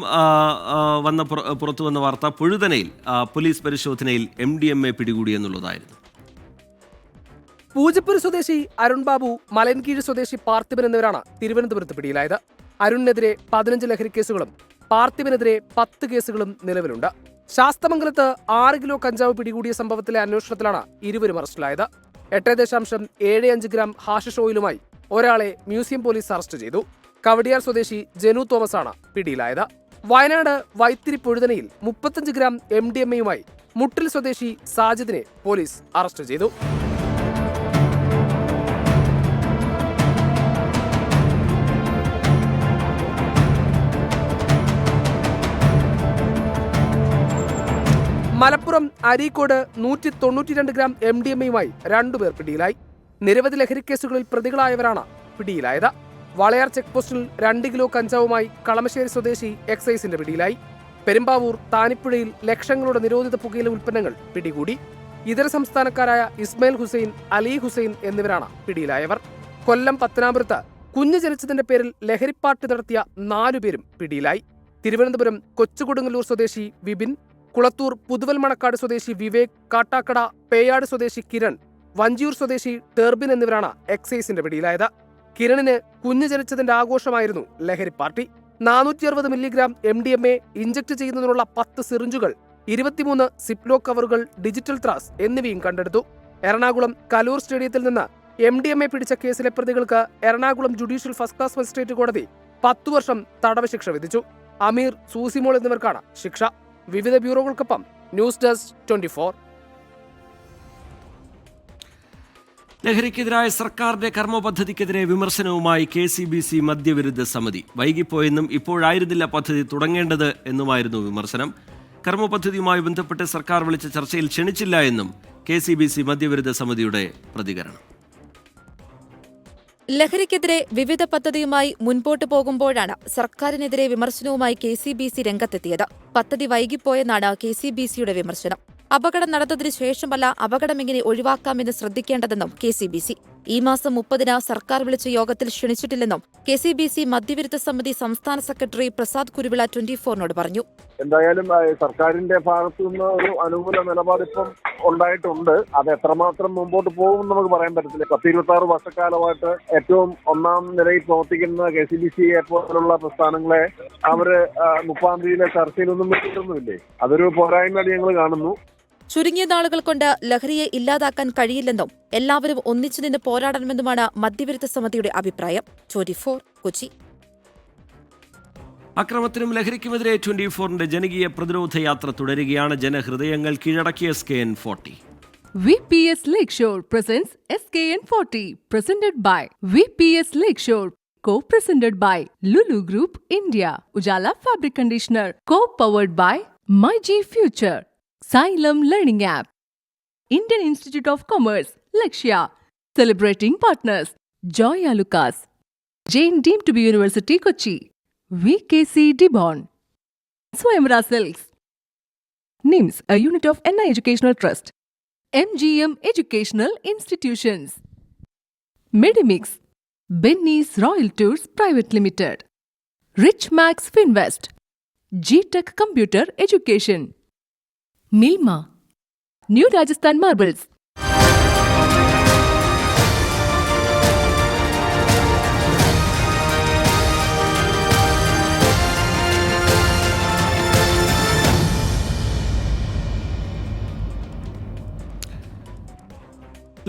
പുറത്തുവന്ന വാർത്ത പൊഴുതനയിൽ പോലീസ് പരിശോധനയിൽ MDMA പിടികൂടിയെന്നുള്ളതായിരുന്നു. പൂജപ്പുര സ്വദേശി അരുൺ ബാബു, മലയൻകീഴ് സ്വദേശി പാർത്ഥിബൻ എന്നിവരാണ് തിരുവനന്തപുരത്ത് പിടിയിലായത്. അരുണിനെതിരെ 15 ലഹരി കേസുകളും പാർത്ഥിബനെതിരെ 10 കേസുകളും നിലവിലുണ്ട്. ശാസ്തമംഗലത്ത് 6 കിലോ കഞ്ചാവ് പിടികൂടിയ സംഭവത്തിലെ അന്വേഷണത്തിലാണ് ഇരുവരും അറസ്റ്റിലായത്. 8.75 ഗ്രാം ഹാഷിഷ് ഓയിലുമായി ഒരാളെ മ്യൂസിയം പോലീസ് അറസ്റ്റ് ചെയ്തു. കവടിയാർ സ്വദേശി ജനു തോമസ് ആണ് പിടിയിലായത്. വയനാട് വൈത്തിരി പൊഴുതനയിൽ 35 ഗ്രാം MDMA-യുമായി മുട്ടിൽ സ്വദേശി സാജിദിനെ പോലീസ് അറസ്റ്റ് ചെയ്തു. മലപ്പുറം അരീക്കോട് 192 ഗ്രാം MDMA-യുമായി 2 പേർ പിടിയിലായി. നിരവധി ലഹരിക്കേസുകളിൽ പ്രതികളായവരാണ് പിടിയിലായത്. വാളയാർ ചെക്ക് പോസ്റ്റിൽ 2 കിലോ കഞ്ചാവുമായി കളമശ്ശേരി സ്വദേശി എക്സൈസിന്റെ പിടിയിലായി. പെരുമ്പാവൂർ താനിപ്പുഴയിൽ ലക്ഷങ്ങളുടെ നിരോധിത പുകയില ഉൽപ്പന്നങ്ങൾ പിടികൂടി. ഇതര സംസ്ഥാനക്കാരായ ഇസ്മായിൽ ഹുസൈൻ, അലി ഹുസൈൻ എന്നിവരാണ് പിടിയിലായവർ. കൊല്ലം പത്തനാപുരത്ത് കുഞ്ഞ് ജനിച്ചതിന്റെ പേരിൽ ലഹരിപ്പാട്ട് നടത്തിയ 4 പേരും പിടിയിലായി. തിരുവനന്തപുരം കൊച്ചുകൊടുങ്ങല്ലൂർ സ്വദേശി വിപിൻ, കുളത്തൂർ പുതുവൽ മണക്കാട് സ്വദേശി വിവേക്, കാട്ടാക്കട പേയാട് സ്വദേശി കിരൺ, വഞ്ചിയൂർ സ്വദേശി ടെർബിൻ എന്നിവരാണ് എക്സൈസിന്റെ പിടിയിലായത്. കിരണിന് കുഞ്ഞ് ജനിച്ചതിന്റെ ആഘോഷമായിരുന്നു ലഹരി പാർട്ടി. 460 മില്ലിഗ്രാം MDMA ഇഞ്ചക്ട് ചെയ്യുന്നതിനുള്ള 10 സിറിഞ്ചുകൾ, 23 സിപ്ലോ കവറുകൾ, ഡിജിറ്റൽ ത്രാസ് എന്നിവയും കണ്ടെടുത്തു. എറണാകുളം കലൂർ സ്റ്റേഡിയത്തിൽ നിന്ന് MDMA പിടിച്ച കേസിലെ പ്രതികൾക്ക് Ernakulam judicial first class magistrate കോടതി 10 വർഷം തടവ് ശിക്ഷ വിധിച്ചു. അമീർ, സൂസിമോൾ എന്നിവർക്കാണ് ശിക്ഷ. വിവിധ ബ്യൂറോകൾക്കൊപ്പം ന്യൂസ് ഡെസ്ക് 24. ലഹരിക്കെതിരായ സർക്കാരിന്റെ കർമ്മപദ്ധതിക്കെതിരെ വിമർശനവുമായി KCBC മദ്യവിരുദ്ധ സമിതി. വൈകിപ്പോയെന്നും ഇപ്പോഴായിരുന്നില്ല പദ്ധതി തുടങ്ങേണ്ടത് എന്നുമായിരുന്നു വിമർശനം. കർമ്മപദ്ധതിയുമായി ബന്ധപ്പെട്ട് സർക്കാർ വിളിച്ച ചർച്ചയിൽ ക്ഷണിച്ചില്ല എന്നും KCBC മദ്യവിരുദ്ധ സമിതിയുടെ പ്രതികരണം. ലഹരിക്കെതിരെ വിവിധ പദ്ധതിയുമായി മുൻപോട്ട് പോകുമ്പോഴാണ് സർക്കാരിനെതിരെ വിമർശനവുമായി KCBC രംഗത്തെത്തിയത്. പദ്ധതി വൈകിപ്പോയെന്നാണ് KCBCയുടെ വിമർശനം. അപകടം നടന്നതിനു ശേഷമല്ല അപകടം എങ്ങനെ ഒഴിവാക്കാമെന്ന് ശ്രദ്ധിക്കേണ്ടതെന്നും KCBC. ഈ മാസം 30-ന് സർക്കാർ വിളിച്ച യോഗത്തിൽ ക്ഷണിച്ചിട്ടില്ലെന്നും KCBC മദ്യവിരുദ്ധ സമിതി സംസ്ഥാന സെക്രട്ടറി പ്രസാദ് കുരുവിള 24-നോട് പറഞ്ഞു. എന്തായാലും സർക്കാരിന്റെ ഭാഗത്തു നിന്ന് ഒരു അനുകൂല നിലപാട് ഇപ്പം ഉണ്ടായിട്ടുണ്ട്. അത് എത്രമാത്രം മുമ്പോട്ട് പോകും നമുക്ക് പറയാൻ പറ്റത്തില്ല. 10-26 വർഷക്കാലമായിട്ട് ഏറ്റവും ഒന്നാം നിലയിൽ പ്രവർത്തിക്കുന്ന KCBC പോലുള്ള പ്രസ്ഥാനങ്ങളെ അവര് 30-ാം തീയതിയിലെ ചർച്ചയിലൊന്നും വിട്ടിട്ടൊന്നുമില്ലേ? അതൊരു പോരായ്മയായി ഞങ്ങൾ കാണുന്നു. ചുരുങ്ങിയ നാളുകൾ കൊണ്ട് ലഹരിയെ ഇല്ലാതാക്കാൻ കഴിയില്ലെന്നും എല്ലാവരും ഒന്നിച്ചു നിന്ന് പോരാടണമെന്നുമാണ് മദ്യവിരുദ്ധ സമിതിയുടെ അഭിപ്രായം. 24 കൊച്ചി. അക്രമത്തിനും ലഹരിക്കുമെതിരെ 24-ന്റെ ജനകീയ പ്രതിരോധ യാത്ര തുടരുകയാണ്. ജനഹൃദയങ്ങൾ കീഴടക്കിയ SKN40. VPS Lakeshore presents SKN40, presented by VPS Lakeshore, co-presented by Lulu Group India, Ujala Fabric Conditioner, co-powered by MyG Future, Xylem Learning App, Indian Institute of Commerce, Lakshya, celebrating partners, Joya Lucas, Jain Deemed to be University Kochi, VKC Dibon, Swayamvara Silks, NIMS, a unit of NI Educational Trust, MGM Educational Institutions, Medimix, Benny's Royal Tours Private Limited, Rich Max Finvest, G-Tech Computer Education, Milma, New Rajasthan Marbles.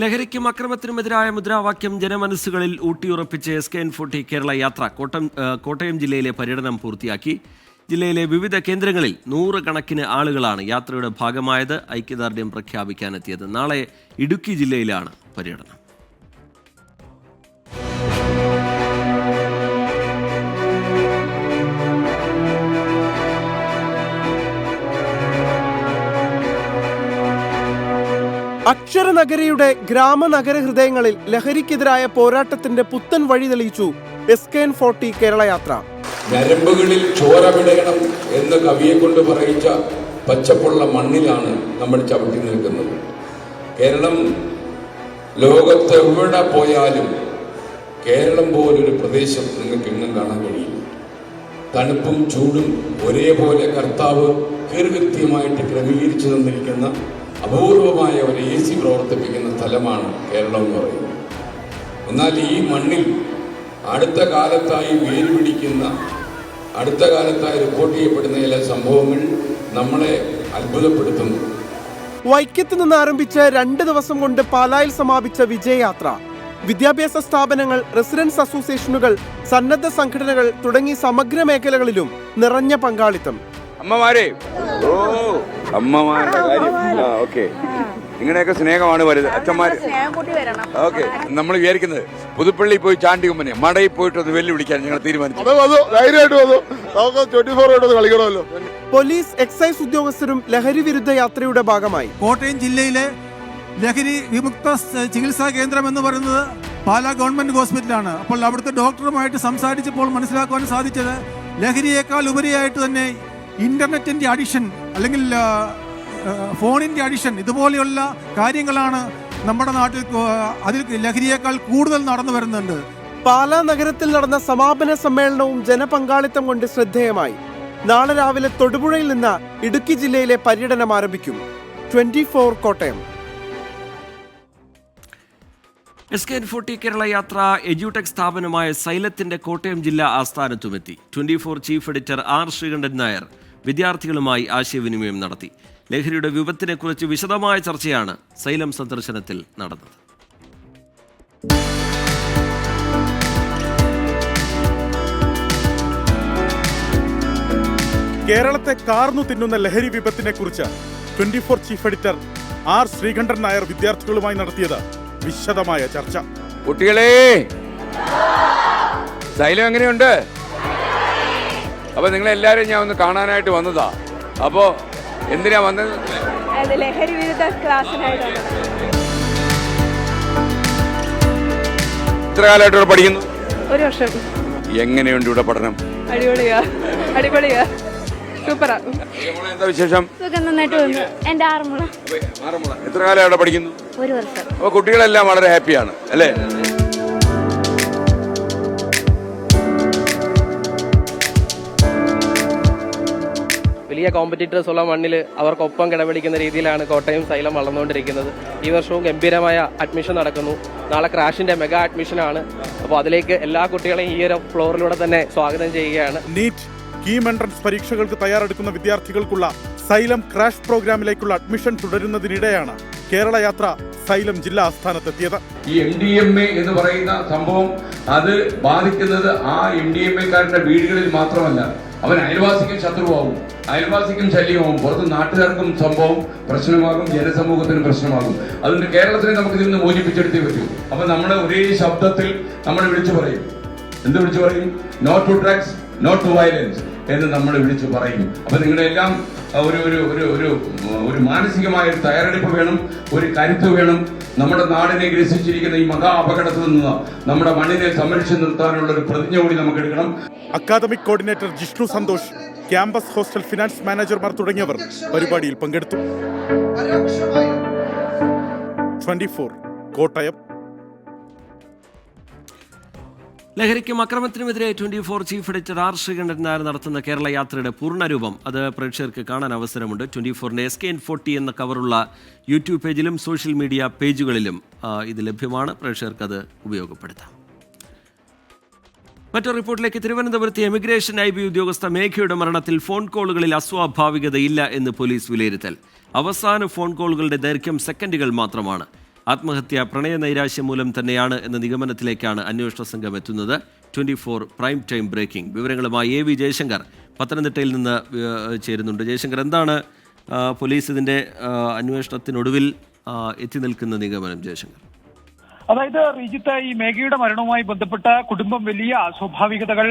ലഹരിക്കും അക്രമത്തിനുമെതിരായ മുദ്രാവാക്യം ജനമനസ്സുകളിൽ ഊട്ടിയുറപ്പിച്ച് SKN40 Kerala യാത്ര കോട്ടയം ജില്ലയിലെ പര്യടനം പൂർത്തിയാക്കി. ജില്ലയിലെ വിവിധ കേന്ദ്രങ്ങളിൽ 100 കണക്കിന് ആളുകളാണ് യാത്രയുടെ ഭാഗമായത്. ഐക്യദാർഢ്യം പ്രഖ്യാപിക്കാനെത്തിയത്. നാളെ ഇടുക്കി ജില്ലയിലാണ് പര്യടനം. അക്ഷരനഗരിയുടെ ഗ്രാമനഗര ഹൃദയങ്ങളിൽ ലഹരിക്കെതിരായ പോരാട്ടത്തിന്റെ പുത്തൻ വഴി തെളിയിച്ചു SKN40 കേരള യാത്ര. നരമ്പുകളിൽ ചോര വിടയണം എന്ന് കവിയെ കൊണ്ട് പറയിച്ച പച്ചപ്പുള്ള മണ്ണിലാണ് നമ്മൾ ചവിട്ടി നിൽക്കുന്നത്. കേരളം ലോകത്ത് എവിടെ പോയാലും കേരളം പോലൊരു പ്രദേശം നിങ്ങൾക്ക് എങ്ങും കാണാൻ കഴിയില്ല. തണുപ്പും ചൂടും ഒരേപോലെ കർത്താവ് കൃത്യമായിട്ട് ക്രമീകരിച്ചു തന്നിരിക്കുന്ന അപൂർവമായ ഒരു AC പ്രവർത്തിപ്പിക്കുന്ന സ്ഥലമാണ് കേരളം എന്ന് പറയുന്നത്. എന്നാൽ ഈ മണ്ണിൽ അടുത്ത കാലത്തായി വേരുപിടിക്കുന്ന, അടുത്ത കാലത്തായി റിപ്പോർട്ട് ചെയ്യപ്പെടുന്ന ചില സംഭവങ്ങൾ നമ്മളെ അത്ഭുതപ്പെടുത്തുന്നു. വൈക്കത്ത് നിന്ന് ആരംഭിച്ച് 2 ദിവസം കൊണ്ട് പാലായിൽ സമാപിച്ച വിജയയാത്ര വിദ്യാഭ്യാസ സ്ഥാപനങ്ങൾ, റെസിഡൻസ് അസോസിയേഷനുകൾ, സന്നദ്ധ സംഘടനകൾ തുടങ്ങി സമഗ്ര മേഖലകളിലും നിറഞ്ഞ പങ്കാളിത്തം. അമ്മമാരെ, അമ്മമാരുടെ കാര്യം ഓക്കെ, നിങ്ങളുടെയൊക്കെ സ്നേഹമാണ് വലുത്. അച്ഛന്മാര് ഓക്കെ. നമ്മൾ വിചാരിക്കുന്നത് പുതുപ്പള്ളി പോയി ചാണ്ടി കുമ്പനെ മടയിൽ പോയിട്ട് ഒന്ന് വെല്ലുവിളിക്കാൻ ഞങ്ങൾ തീരുമാനിച്ചു. പോലീസ്, എക്സൈസ് ഉദ്യോഗസ്ഥരും ലഹരി വിരുദ്ധ യാത്രയുടെ ഭാഗമായി. കോട്ടയം ജില്ലയിലെ ലഹരി വിമുക്ത ചികിത്സാ കേന്ദ്രം എന്ന് പറയുന്നത് പാലാ ഗവൺമെന്റ് ഹോസ്പിറ്റലാണ്. അപ്പോൾ അവിടുത്തെ ഡോക്ടറുമായിട്ട് സംസാരിച്ചപ്പോൾ മനസ്സിലാക്കുവാൻ സാധിച്ചത് ലഹരിയേക്കാൾ ഉപരിയായിട്ട് തന്നെ ഇന്റർനെറ്റിന്റെ അഡിക്ഷൻ അല്ലെങ്കിൽ ഫോണിന്റെ അഡിക്ഷൻ, ഇതുപോലെയുള്ള കാര്യങ്ങളാണ് നമ്മുടെ നാട്ടിൽ അതിൽ ലഹരിയേക്കാൾ കൂടുതൽ നടന്നു വരുന്നുണ്ട്. പാലാ നഗരത്തിൽ നടന്ന സമാപന സമ്മേളനവും ജനപങ്കാളിത്തം കൊണ്ട് ശ്രദ്ധേയമായി. നാളെ രാവിലെ തൊടുപുഴയിൽ നിന്ന് ഇടുക്കി ജില്ലയിലെ പര്യടനം ആരംഭിക്കും. 24 കോട്ടയം. SKN40 കേരള യാത്ര എഡ്യൂടെക് സ്ഥാപനമായ സൈലത്തിന്റെ കോട്ടയം ജില്ലാ ആസ്ഥാനത്തുമെത്തി. 24 chief editor R. Sreekandan Nair വിദ്യാർത്ഥികളുമായി ആശയവിനിമയം നടത്തി. ലഹരിയുടെ വിപത്തിനെക്കുറിച്ച് വിശദമായ ചർച്ചയാണ് സൈലം സന്ദർശനത്തിൽ നടന്നത്. കേരളത്തെ കാർന്നു തിന്നുന്ന ലഹരി വിപത്തിനെ കുറിച്ച് 24 chief editor R Sreekandan Nair വിദ്യാർത്ഥികളുമായി നടത്തിയത് വിശദമായ ചർച്ച. കുട്ടികളെ, സൈലം എങ്ങനെയുണ്ട്? അപ്പൊ നിങ്ങളെല്ലാരും ഞാൻ ഒന്ന് കാണാനായിട്ട് വന്നതാ. അപ്പോ എന്തിനാ വന്നത്? ലഹരി വിരുദ്ധ ക്ലാസ്സിനായിട്ടാണ്. എത്ര കാലമായിട്ട് ഇവിടെ പഠിക്കുന്നു? 1 വർഷം. എങ്ങനെയുണ്ട് ഇവിടെ പഠനം? അടിപൊളിയാ, സൂപ്പറാ. എന്താ വിശേഷം? സുഖം, നന്നായിട്ട് വന്നു. എന്റെ ആറന്മുള. എത്ര കാലം ഇവിടെ പഠിക്കുന്നു? 1 വർഷം. അപ്പൊ കുട്ടികളെല്ലാം വളരെ ഹാപ്പിയാണ് അല്ലേ? വലിയ കോമ്പറ്റീറ്റേഴ്സ് ഉള്ള മണ്ണിൽ അവർക്കൊപ്പം കിടപിടിക്കുന്ന രീതിയിലാണ് കോട്ടയം സൈലം വളർന്നുകൊണ്ടിരിക്കുന്നത്. ഈ വർഷവും ഗംഭീരമായ അഡ്മിഷൻ നടക്കുന്നു. നാളെ ക്രാഷിന്റെ മെഗാ അഡ്മിഷനാണ്. അപ്പോൾ അതിലേക്ക് എല്ലാ കുട്ടികളെയും ഈ ഒരു ഫ്ലോറിലൂടെ തന്നെ സ്വാഗതം ചെയ്യുകയാണ്. നീറ്റ്, കീം എൻട്രൻസ് പരീക്ഷകൾക്ക് തയ്യാറെടുക്കുന്ന വിദ്യാർത്ഥികൾക്കുള്ള സൈലം ക്രാഷ് പ്രോഗ്രാമിലേക്കുള്ള അഡ്മിഷൻ തുടരുന്നതിനിടെയാണ് കേരള യാത്ര സൈലം ജില്ലാ ആസ്ഥാനത്തെത്തിയത്. ഈ MDMA എന്ന് പറയുന്ന സംഭവം അത് ബാധിക്കുന്നത് ആ MDMA-കാരന്റെ വീടുകളിൽ മാത്രമല്ല, അവൻ അയൽവാസിക്കും ശത്രുവാകും, അയൽവാസിക്കും ശല്യമാകും, പുറത്ത് നാട്ടുകാർക്കും സംഭവം പ്രശ്നമാകും, ജനസമൂഹത്തിന് പ്രശ്നമാകും. അതുകൊണ്ട് കേരളത്തിനെ നമുക്ക് ഇതിൽ നിന്ന് മോചിപ്പിച്ചെടുത്തേ പറ്റൂ. അപ്പൊ നമ്മൾ ഒരേ ശബ്ദത്തിൽ നമ്മൾ വിളിച്ചു പറയും. എന്ത് വിളിച്ചു പറയും? No to drugs, no to violence എന്ന് നമ്മൾ വിളിച്ചു പറയും. അപ്പൊ നിങ്ങളുടെ എല്ലാം ഒരു മാനസികമായ ഒരു തയ്യാറെടുപ്പ് വേണം, ഒരു കരുത്ത് വേണം. നമ്മുടെ നാടിനെ ഗ്രസിച്ചിരിക്കുന്ന ഈ മഹാ അപകടത്തിൽ നിന്ന് നമ്മുടെ മണ്ണിനെ സംരക്ഷിച്ചു നിർത്താനുള്ള ഒരു പ്രതിജ്ഞ കൂടി നമുക്ക് എടുക്കണം. Academic coordinator Jishnu Santhosh, campus hostel finance മാനേജർമാർ തുടങ്ങിയവർ പരിപാടിയിൽ പങ്കെടുത്തു. 24 കോട്ടയം. ലഹരിക്കും അക്രമത്തിനുമെതിരെ 24 chief editor R Sreekandan Nair നടത്തുന്ന കേരള യാത്രയുടെ പൂർണ്ണരൂപം അത് പ്രേക്ഷകർക്ക് കാണാൻ അവസരമുണ്ട്. 24ന്റെ SKN40 എന്ന കവറുള്ള യൂട്യൂബ് പേജിലും സോഷ്യൽ മീഡിയ പേജുകളിലും ഇത് ലഭ്യമാണ്. പ്രേക്ഷകർക്ക് അത് ഉപയോഗപ്പെടുത്താം. മറ്റൊരു റിപ്പോർട്ടിലേക്ക്. തിരുവനന്തപുരത്തെ എമിഗ്രേഷൻ IB ഉദ്യോഗസ്ഥ മേഘയുടെ മരണത്തിൽ ഫോൺ കോളുകളിൽ അസ്വാഭാവികതയില്ല എന്ന് പോലീസ് വിലയിരുത്തൽ. അവസാന ഫോൺ കോളുകളുടെ ദൈർഘ്യം സെക്കൻഡുകൾ മാത്രമാണ്. ആത്മഹത്യ പ്രണയ നൈരാശ്യം മൂലം തന്നെയാണ് എന്ന നിഗമനത്തിലേക്കാണ് അന്വേഷണ സംഘം എത്തുന്നത്. 24 പ്രൈം ടൈം ബ്രേക്കിംഗ് വിവരങ്ങളുമായി AV ജയശങ്കർ പത്തനംതിട്ടയിൽ നിന്ന് ചേരുന്നുണ്ട്. ജയശങ്കർ, എന്താണ് പോലീസ് ഇതിൻ്റെ അന്വേഷണത്തിനൊടുവിൽ എത്തി നിൽക്കുന്ന നിഗമനം? ജയശങ്കർ, അതായത് റീജിത്ത്, ഈ മേഘയുടെ മരണവുമായി ബന്ധപ്പെട്ട കുടുംബം വലിയ അസ്വാഭാവികതകൾ,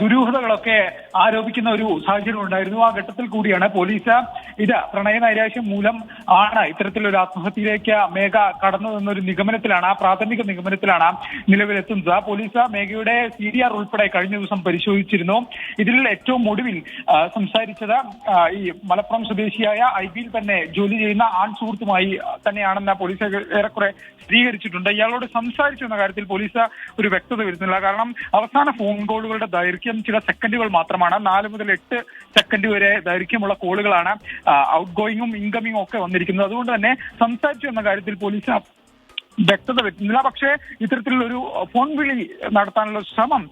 ദുരൂഹതകളൊക്കെ ആരോപിക്കുന്ന ഒരു സാഹചര്യം ഉണ്ടായിരുന്നു. ആ ഘട്ടത്തിൽ കൂടിയാണ് പോലീസ് ഇത് പ്രണയ നൈരാശ്യം മൂലം ആണ് ഇത്തരത്തിലൊരു ആത്മഹത്യയിലേക്ക് മേഘ കടന്നതെന്നൊരു നിഗമനത്തിലാണ്, പ്രാഥമിക നിഗമനത്തിലാണ് നിലവിലെത്തുന്നത്. പോലീസ് മേഘയുടെ CDR ഉൾപ്പെടെ കഴിഞ്ഞ ദിവസം പരിശോധിച്ചിരുന്നു. ഇതിൽ ഏറ്റവും ഒടുവിൽ സംസാരിച്ചത് ഈ മലപ്പുറം സ്വദേശിയായ IBയിൽ തന്നെ ജോലി ചെയ്യുന്ന ആൺ സുഹൃത്തുമായി തന്നെയാണെന്ന് പോലീസ് ഏറെക്കുറെ സ്ഥിരീകരിച്ചിട്ടുണ്ട്. ഇയാളോട് സംസാരിച്ചു എന്ന കാര്യത്തിൽ പോലീസ് ഒരു വ്യക്തത വരുന്നില്ല. കാരണം അവസാന ഫോൺ കോളുകളുടെ ദൈർഘ്യം ചില സെക്കൻഡുകൾ മാത്രമാണ്. 4 മുതൽ 8 സെക്കൻഡ് വരെ ദൈർഘ്യമുള്ള കോളുകളാണ് ഔട്ട് ഗോയിങ്ങും ഇൻകമിങ്ങും ഒക്കെ വന്നിരിക്കുന്നത്. അതുകൊണ്ട് തന്നെ സംസാരിച്ചു എന്ന കാര്യത്തിൽ പോലീസ് വ്യക്തത വരുന്നില്ല. പക്ഷേ ഇത്തരത്തിലുള്ള ഒരു ഫോൺ വിളി നടത്താനുള്ള ശ്രമം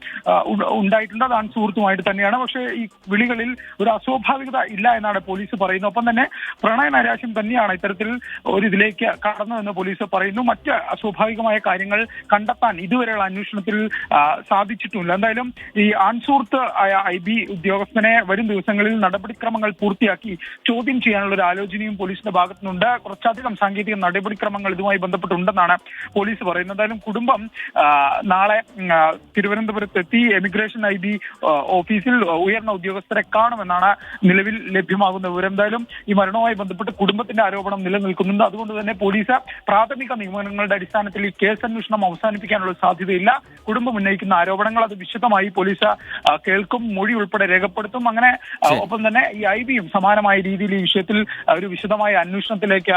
ഉണ്ടായിട്ടുണ്ട്. അതാണ് സുഹൃത്തുമായിട്ട് തന്നെയാണ്. പക്ഷേ ഈ വിളികളിൽ ഒരു അസ്വാഭാവികത ഇല്ല എന്നാണ് പോലീസ് പറയുന്നത്. ഒപ്പം തന്നെ പ്രണയ നൈരാശ്യം തന്നെയാണ് ഇത്തരത്തിൽ ഒരു ഇതിലേക്ക് കടന്നതെന്ന് പോലീസ് പറയുന്നു. മറ്റ് അസ്വാഭാവികമായ കാര്യങ്ങൾ കണ്ടെത്താൻ ഇതുവരെയുള്ള അന്വേഷണത്തിൽ സാധിച്ചിട്ടുമില്ല. എന്തായാലും ഈ ആൺസുഹൃത്ത് ആയ IB ഉദ്യോഗസ്ഥനെ വരും ദിവസങ്ങളിൽ നടപടിക്രമങ്ങൾ പൂർത്തിയാക്കി ചോദ്യം ചെയ്യാനുള്ള ഒരു ആലോചനയും പോലീസിന്റെ ഭാഗത്തുനിന്നുണ്ട്. കുറച്ചധികം സാങ്കേതിക നടപടിക്രമങ്ങൾ ഇതുമായി ബന്ധപ്പെട്ടുണ്ടെന്നാണ് പോലീസ് പറയുന്നത്. എന്തായാലും കുടുംബം നാളെ തിരുവനന്തപുരത്തെത്തി എമിഗ്രേഷൻ IB ഓഫീസിൽ ഉയർന്ന ഉദ്യോഗസ്ഥരെ കാണുമെന്നാണ് നിലവിൽ ലഭ്യമാകുന്ന വിവരം. എന്തായാലും ഈ മരണവുമായി ബന്ധപ്പെട്ട് കുടുംബത്തിന്റെ ആരോപണം നിലനിൽക്കുന്നുണ്ട്. അതുകൊണ്ട് തന്നെ പോലീസ് പ്രാഥമിക നിഗമനങ്ങളുടെ അടിസ്ഥാനത്തിൽ ഈ കേസ് അന്വേഷണം അവസാനിപ്പിക്കാനുള്ള സാധ്യതയില്ല. കുടുംബം ഉന്നയിക്കുന്ന ആരോപണങ്ങൾ അത് വിശദമായി പോലീസ് കേൾക്കും, മൊഴി ഉൾപ്പെടെ രേഖപ്പെടുത്തും. അങ്ങനെ ഒപ്പം തന്നെ ഈ IBയും സമാനമായ രീതിയിൽ ഈ വിഷയത്തിൽ ഒരു വിശദമായ അന്വേഷണത്തിലേക്ക്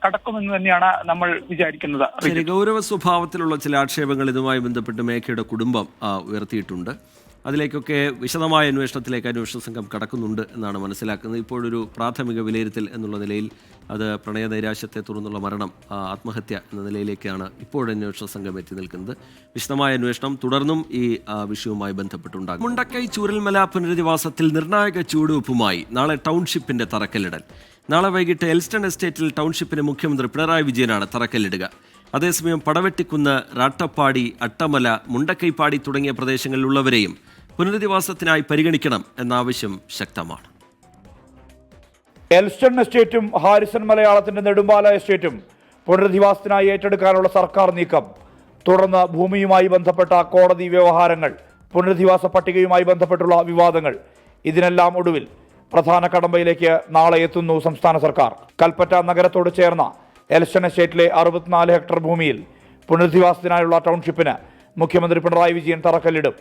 കടക്കുമെന്ന് തന്നെയാണ് നമ്മൾ വിചാരിക്കുന്നത്. ഗൗരവ സ്വഭാവത്തിലുള്ള ചില ആക്ഷേപങ്ങൾ ഇതുമായി ബന്ധപ്പെട്ട് മേഘയുടെ കുടുംബം ഉയർത്തിയിട്ടുണ്ട്. അതിലേക്കൊക്കെ വിശദമായ അന്വേഷണത്തിലേക്ക് അന്വേഷണ സംഘം കടക്കുന്നുണ്ട് എന്നാണ് മനസ്സിലാക്കുന്നത്. ഇപ്പോഴൊരു പ്രാഥമിക വിലയിരുത്തൽ എന്നുള്ള നിലയിൽ അത് പ്രണയ നൈരാശ്യത്തെ തുടർന്നുള്ള മരണം, ആത്മഹത്യ എന്ന നിലയിലേക്കാണ് ഇപ്പോഴന്വേഷണ സംഘം എത്തി നിൽക്കുന്നത്. വിശദമായ അന്വേഷണം തുടർന്നും ഈ വിഷയവുമായി ബന്ധപ്പെട്ടുണ്ടാകും. മുണ്ടക്കൈ ചൂരൽമല പുനരധിവാസത്തിൽ നിർണായക ചുവടുവെപ്പുമായി നാളെ ടൗൺഷിപ്പിന്റെ തറക്കല്ലിടൽ. നാളെ വൈകിട്ട് എൽസ്റ്റൺ എസ്റ്റേറ്റിൽ ടൗൺഷിപ്പിന് മുഖ്യമന്ത്രി പിണറായി വിജയനാണ് തറക്കല്ലിടുക. അതേസമയം പടവെട്ടിക്കുന്ന്, റാട്ടപ്പാടി, അട്ടമല, മുണ്ടക്കൈപ്പാടി തുടങ്ങിയ പ്രദേശങ്ങളിലുള്ളവരെയും പുനരധിവാസത്തിനായി പരിഗണിക്കണം എന്ന ആവശ്യം ശക്തമാണ്. എൽസ്റ്റൺ എസ്റ്റേറ്റും ഹാരിസൺ മലയാളത്തിന്റെ നെടുമ്പാല എസ്റ്റേറ്റും പുനരധിവാസത്തിനായി ഏറ്റെടുക്കാനുള്ള സർക്കാർ നീക്കം, തുടർന്ന് ഭൂമിയുമായി ബന്ധപ്പെട്ട കോടതി വ്യവഹാരങ്ങൾ, പുനരധിവാസ പട്ടികയുമായി ബന്ധപ്പെട്ടുള്ള വിവാദങ്ങൾ, ഇതിനെല്ലാം ഒടുവിൽ പ്രധാന കടമ്പയിലേക്ക് നാളെ എത്തുന്നു സംസ്ഥാന സർക്കാർ. കൽപ്പറ്റ നഗരത്തോട് ചേർന്ന എൽസ്റ്റൺ എസ്റ്റേറ്റിലെ 64 ഹെക്ടർ ഭൂമിയിൽ പുനരധിവാസത്തിനായുള്ള ടൗൺഷിപ്പിന് മുഖ്യമന്ത്രി പിണറായി വിജയൻ തറക്കല്ലിടും.